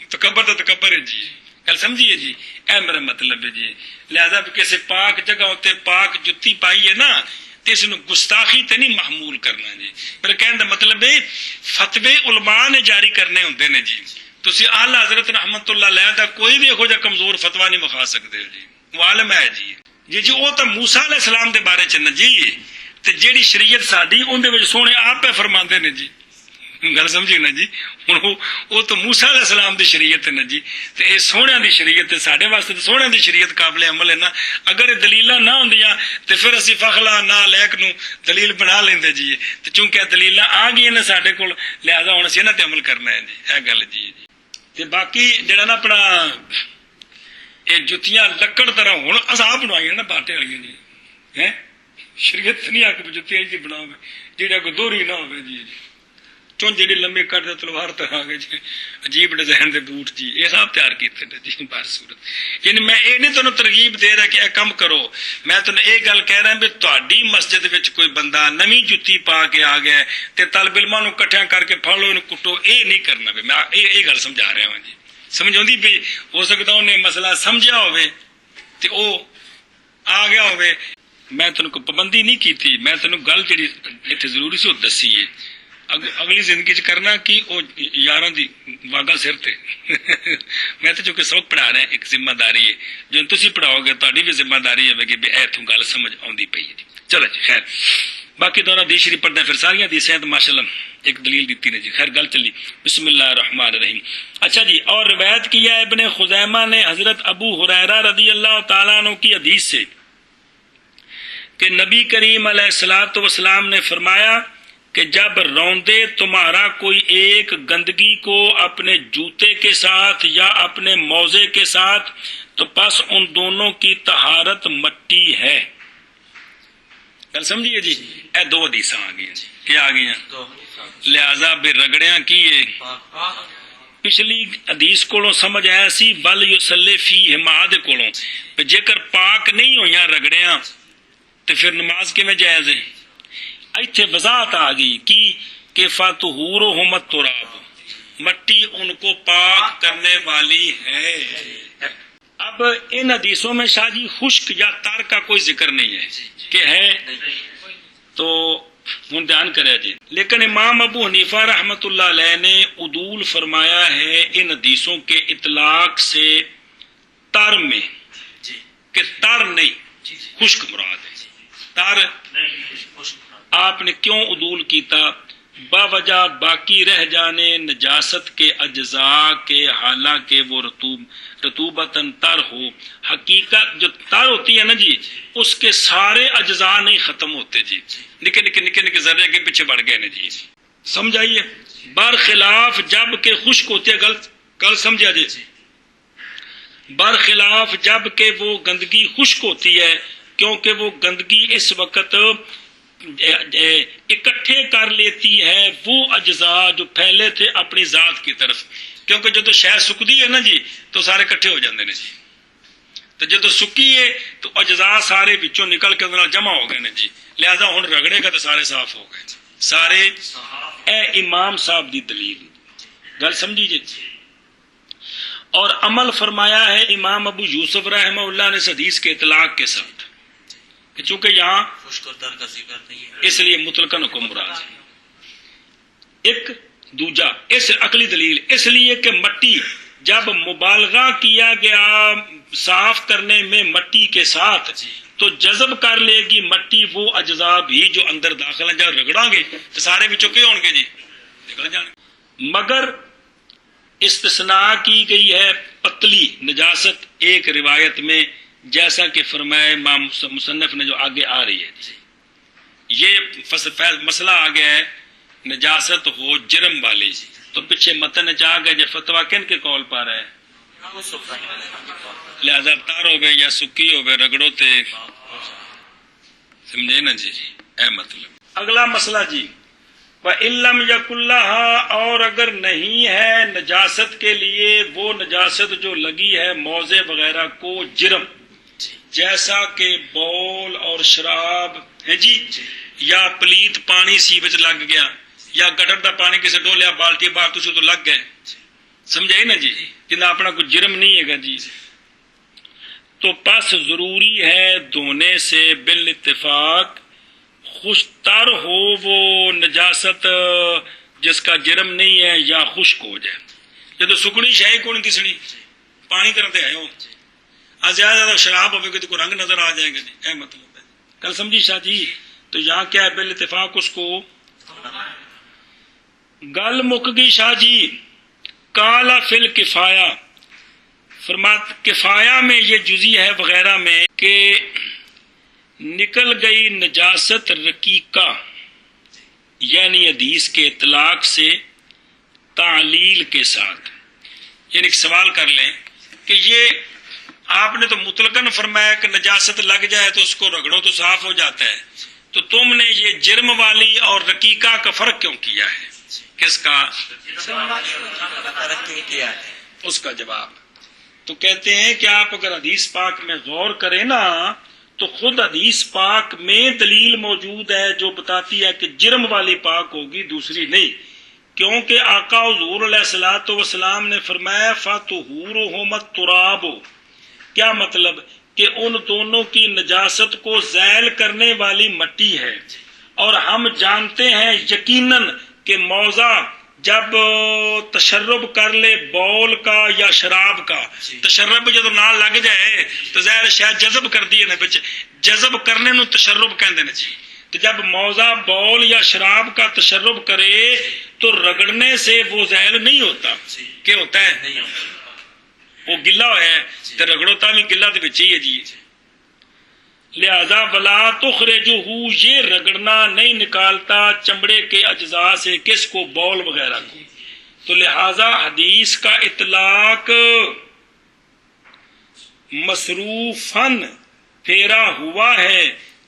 تکبر تے تکبر ہے جی گل سمجھیے جی اے میرا مطلب ہے جی لہذا بھی کسی پاک جگہ ہوتے پاک جتی پائی ہے نا تے اس نو گستاخی تے نہیں محمول کرنا جی میرے کہنے دا مطلب ہے فتوے علماء نے جاری کرنے ہوندے نے جی تسی اعلی حضرت رحمت اللہ علیہ دا کوئی بھی ہو جا کمزور فتوا نہیں مخا سکتے جی وہ عالم ہے جی جی وہ تو موسیٰ علیہ السلام دے بارے چ جی تے جیڑی شریعت ساڈی اون دے وچ سونے آپ پہ فرماندے نے جی گل سمجھی نا جی ہوں وہ تو موسیٰ علیہ السلام دی شریعت ہے نا جی تے اے سونے دی شریعت ہے ساڈے واسطے سونے دی شریعت قابل عمل ہے نا اگر یہ دلیلاں نہ ہوندیاں تے پھر اسی فخلا نہ لیک نو دلیل بنا لیندے جی تے چونکہ دلیلاں آ گئی نے ساڈے کول لہذا ہن اسی انہاں تے عمل کرنا ہے جی اے گل جی تے باقی جڑا نا اپنا اے جتیاں لکڑ طرح ہن اساں بنوائیاں نا باٹے والیاں جی ہیں شریعت نہیں آ کے جتیاں جی بناؤ جہاں کوئی دوہری نہ ہوے جی چون جی لمبے کٹ دے تلوار طرح آ گئے جی عجیب ڈیزائن دے بوٹ جی یہ سب تیار کیتے ہیں جی بار صورت یعنی میں یہ نہیں تمہیں ترغیب دے رہا کہ یہ کم کرو میں تمہیں یہ گل کہہ رہا بھی تہاڈی مسجد وچ کوئی بندہ نویں جتی پا کے آ گیا تے طالب علماں نوں کٹھیاں کر کے پھڑ لو انہوں کٹو یہ نہیں کرنا بھی میں یہ گل سمجھا رہا ہوں جی سمجھ آتی بھی ہو سکتا انہیں مسئلہ سمجھا ہوئے تے او آ گیا ہوئے میں تینوں کو پابندی نہیں کی تھی میں تینوں گل جڑی اتنے ضروری سی وہ دسی ہے اگلی زندگی کرنا کہ وہ یاراں دی واگا سر تے میں تو چونکہ سبق پڑھا رہا ایک ذمہ داری ہے جو تسی پڑھاؤ گے تہاڈی بھی ذمہ داری ہے کہ اتوں گل سمجھ آندی پئی ہے جی چلو جی خیر باقی دورہ حدیث شریف پڑھنا پھر ساریاں حدیثیں تو ماشاءاللہ ایک دلیل دیتی نے جی خیر گل چلی بسم اللہ الرحمن الرحیم اچھا جی اور روایت کیا ہے ابن خزیمہ نے حضرت ابو ہریرہ رضی اللہ تعالیٰ عنہ کی حدیث سے کہ نبی کریم علیہ الصلوۃ والسلام نے فرمایا کہ جب روندے تمہارا کوئی ایک گندگی کو اپنے جوتے کے ساتھ یا اپنے موزے کے ساتھ تو پس ان دونوں کی طہارت مٹی ہے گل سمجھیے جی اے دو حدیثاں آ گئی جی کیا آ گئی ہیں لہذا بے رگڑیاں کیے پچھلی حدیث کو سمجھ آیا سی بل یصلی فیہما دے کولوں جے کر پاک نہیں ہویاں رگڑیاں تو پھر نماز کیویں جائز ہے ایتھے وضاحت آ گئی کہ فطہورہم التراب مٹی ان کو پاک کرنے والی ہے اب ان حدیثوں میں شاہ جی خشک یا تر کا کوئی ذکر نہیں ہے کہ ہے تو ہن دھیان کرے جی لیکن امام ابو حنیفہ رحمت اللہ علیہ نے عدول فرمایا ہے ان حدیثوں کے اطلاق سے تر میں کہ تر نہیں خشک مراد ہے تر آپ نے کیوں عدول کیتا باوجہ باقی رہ جانے نجاست کے اجزاء کے حالانکہ وہ رطوبتاً تر ہو حقیقت جو تر ہوتی ہے نا جی اس کے سارے اجزاء نہیں ختم ہوتے جی نکے نکے ذرے کے پیچھے بڑھ گئے نا جی سمجھائیے، برخلاف جب کہ خشک ہوتی ہے، گل سمجھا جی، برخلاف جب کہ وہ گندگی خشک ہوتی ہے، کیونکہ وہ گندگی اس وقت اکٹھے کر لیتی ہے وہ اجزاء جو پھیلے تھے اپنی ذات کی طرف، کیونکہ جدو شہر سکتی ہے نا جی تو سارے کٹھے ہو جاندے نے جی، تو جدو سکی ہے تو اجزاء سارے بچوں نکل کے اندر جمع ہو گئے نے جی، لہذا ہن رگڑے گا تو سارے صاف ہو گئے سارے۔ اے امام صاحب دی دلیل، گل سمجھی جی۔ اور عمل فرمایا ہے امام ابو یوسف رحمہ اللہ نے اس حدیث کے اطلاق کے ساتھ، کہ چونکہ یہاں خشک اور تر کا ذکر نہیں ہے، اس لیے مطلقاً حکم مراد ہے۔ ایک دوجا اس عقلی دلیل، اس لیے کہ مٹی جب مبالغہ کیا گیا صاف کرنے میں مٹی کے ساتھ تو جذب کر لے گی مٹی وہ اجزاء بھی جو اندر داخل ہیں، جب رگڑاں گے تو سارے بچوں کے ہوں گے جی، نکل جان گے۔ مگر استثناء کی گئی ہے پتلی نجاست ایک روایت میں، جیسا کہ فرمائے امام مصنف نے جو آگے آ رہی ہے جی، یہ مسئلہ آ گیا ہے نجاست ہو جرم والی، تو پیچھے متن چاہ گئے جو فتویٰ کن کے قول پر ہے، لہذا تار ہو گئے یا سکی ہو گئے رگڑو تے، سمجھے نا جی، اے مطلب۔ اگلا مسئلہ جی، وَإِلَّمْ يَكُنْ لَهَا، اور اگر نہیں ہے نجاست کے لیے وہ نجاست جو لگی ہے موضع وغیرہ کو جرم، جیسا کہ بول اور شراب ہے جی، یا پلیت پانی سیوچ لگ گیا، یا گٹر دا پانی کسی ڈولیا بالٹی بار تو تو لگ گئے، سمجھائی نا جی، کہ اپنا کوئی جرم نہیں ہے گا جی، تو پس ضروری ہے دھونے سے بالاتفاق خوشتر ہو وہ نجاست جس کا جرم نہیں ہے یا خشک ہو جائے۔ جب سکنی شاہی کو نہیں دسنی پانی کرتے ہے ہو، زیادہ زیادہ شراب ہوگی تو کوئی رنگ نظر آ جائے گا جی، اے مطلب ہے۔ کل سمجھی شاہ جی، تو یہاں کیا ہے بالاتفاق اس کو گل مک گئی شاہ جی۔ کالا فل کفایا، فرمات کفایا میں یہ جزی ہے وغیرہ میں کہ نکل گئی نجاست رقیقہ، یعنی حدیث کے اطلاق سے تعلیل کے ساتھ، یعنی ایک سوال کر لیں کہ یہ آپ نے تو مطلقاً فرمایا کہ نجاست لگ جائے تو اس کو رگڑو تو صاف ہو جاتا ہے، تو تم نے یہ جرم والی اور رقیقہ کا فرق کیوں کیا ہے؟ کس کا؟ اس کا جواب تو کہتے ہیں کہ آپ اگر حدیث پاک میں غور کریں نا تو خود حدیث پاک میں دلیل موجود ہے جو بتاتی ہے کہ جرم والی پاک ہوگی، دوسری نہیں، کیونکہ آقا حضور علیہ الصلوۃ والسلام نے فرمایا فَطُہُورُهُمَا التُّرَابُ، کیا مطلب کہ ان دونوں کی نجاست کو زائل کرنے والی مٹی ہے، اور ہم جانتے ہیں یقیناً کہ موضع جب تشرب کر لے بول کا یا شراب کا، تشرب جب نہ لگ جائے تو ظاہر شاید جذب کر دیے نا، بچے جذب کرنے نو تشرب کہندے نے جی، تو جب موضع بول یا شراب کا تشرب کرے تو رگڑنے سے وہ زائل نہیں ہوتا، کیا ہوتا ہے؟ نہیں ہوتا، وہ گلا ہوا ہے تو رگڑو تا بھی گلا تو بچے ہی ہے جی، لہذا ولا تخرجہ، یہ رگڑنا نہیں نکالتا چمڑے کے اجزاء سے، کس کو؟ بول وغیرہ کو، تو لہذا حدیث کا اطلاق مصروفاً پھیرا ہوا ہے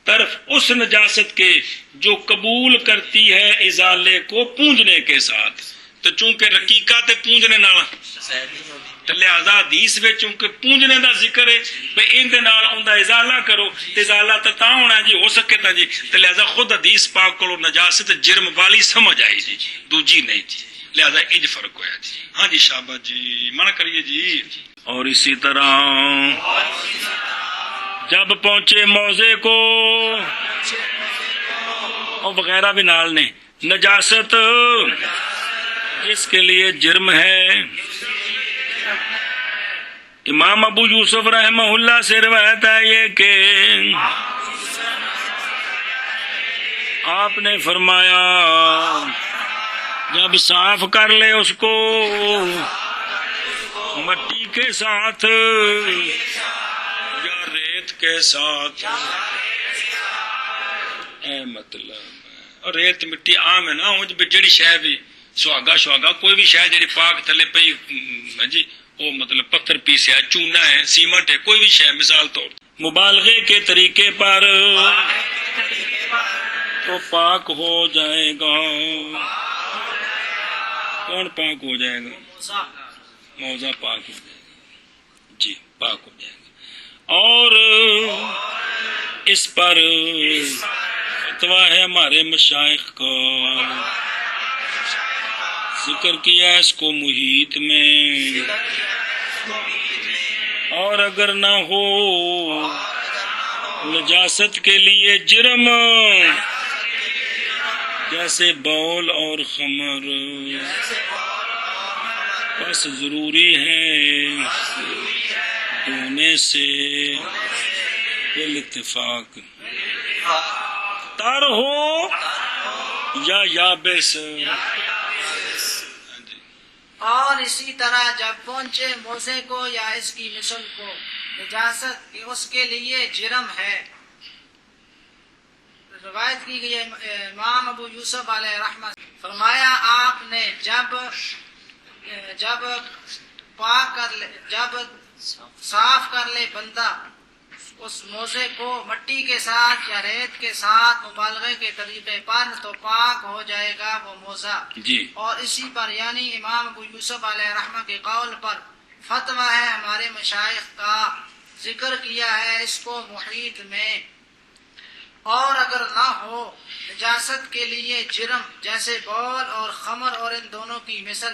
طرف اس نجاست کے جو قبول کرتی ہے ازالے کو پونجنے کے ساتھ، تو چونکہ رقیقہ تے پونجنے نال تو لہذا حدیث میں چونکہ پونجنے دا ذکر ہے بھئی ان دے نال اون دا ازالہ کرو، ازالہ تا ہونا جی ہو سکے تا جی، تو لہذا خود حدیث پاک کو نجاست جرم والی سمجھ آئی جی، دوجی نہیں جی، لہذا اج فرق ہویا جی۔ ہاں جی شاباش جی، منع کریے جی۔ اور اسی طرح جب پہنچے موضع کو اور وغیرہ بھی نال نے نجاست جس کے لیے جرم ہے، امام ابو یوسف رحمہ اللہ سے روایت ہے یہ کہ آپ نے فرمایا جب صاف کر لے اس کو مٹی کے ساتھ یا ریت کے ساتھ، اے مطلب اور ریت مٹی عام ہے نا وہ جڑی شے بھی سہاگا کوئی بھی شے جڑی پاک تھلے پئی جی وہ مطلب پتھر پیسیا چونا ہے سیمنٹ ہے کوئی بھی شے مثال طور مبالغے کے طریقے پر تو پاک ہو جائے گا. کون پاک ہو جائے گا؟ موزہ پاک ہو جائے گا جی پاک ہو جائے گا. اور اس پر فتویٰ ہے ہمارے مشائخ کا ذکر کیا اس کو محیط میں. اور اگر نہ ہو نجاست کے لیے جرم جیسے بول اور خمر بس ضروری ہے دھونے سے بالاتفاق تر ہو یا یابس. اور اسی طرح جب پہنچے موزے کو یا اس کی مثل کو نجاست کہ اس کے لیے جرم ہے. روایت کی گئی ہے امام ابو یوسف علیہ رحمہ فرمایا آپ نے جب پاک کر لے جب صاف کر لے بندہ اس موزے کو مٹی کے ساتھ یا ریت کے ساتھ مبالغے کے طریقے پر تو پاک ہو جائے گا وہ موزہ جی. اور اسی پر یعنی امام ابو یوسف علیہ رحمہ کے قول پر فتویٰ ہے ہمارے مشائخ کا ذکر کیا ہے اس کو محیط میں. اور اگر نہ ہو نجاست کے لیے جرم جیسے بول اور خمر اور ان دونوں کی مثل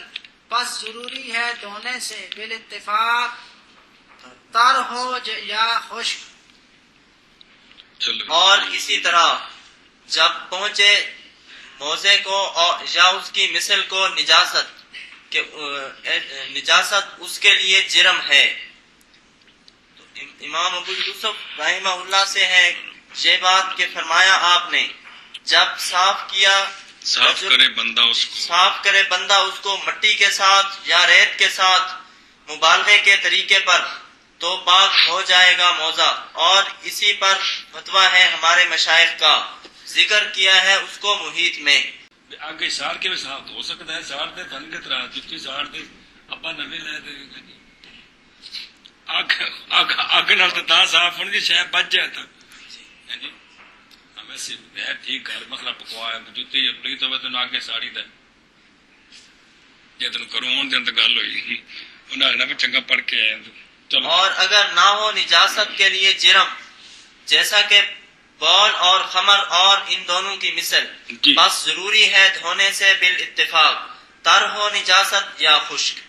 بس ضروری ہے دھونے سے بالاتفاق تر ہو یا خشک. اور اسی طرح جب پہنچے موزے کو یا اس کی مثل کو نجاست اس کے لیے جرم ہے. تو امام ابو یوسف رحمہ اللہ سے ہے یہ بات کہ فرمایا آپ نے جب صاف کرے بندہ اس کو مٹی کے ساتھ یا ریت کے ساتھ مبالغے کے طریقے پر تو پاک ہو جائے گا موزہ. اور اسی پر فتویٰ ہے ہمارے مشائخ کا ذکر کیا ہے اس کو محیط میں. آگے سار کے بھی صاف ہو سکتا ہے سار دے دھن کے طرح جتنی سار دے ابا نویں لے دے اگ نال تے صاف ہونے کی شے بچ جائے تک ویسے ٹھیک گھر مسئلہ پکوایا جتی پلی تو تین آگے ساڑی دے جی تین کرو دن گل ہوئی انہیں آخنا بھی چنگا پڑھ کے آئے. اور اگر نہ ہو نجاست کے لیے جرم جیسا کہ بول اور خمر اور ان دونوں کی مثل بس ضروری ہے دھونے سے بالاتفاق تر ہو نجاست یا خشک.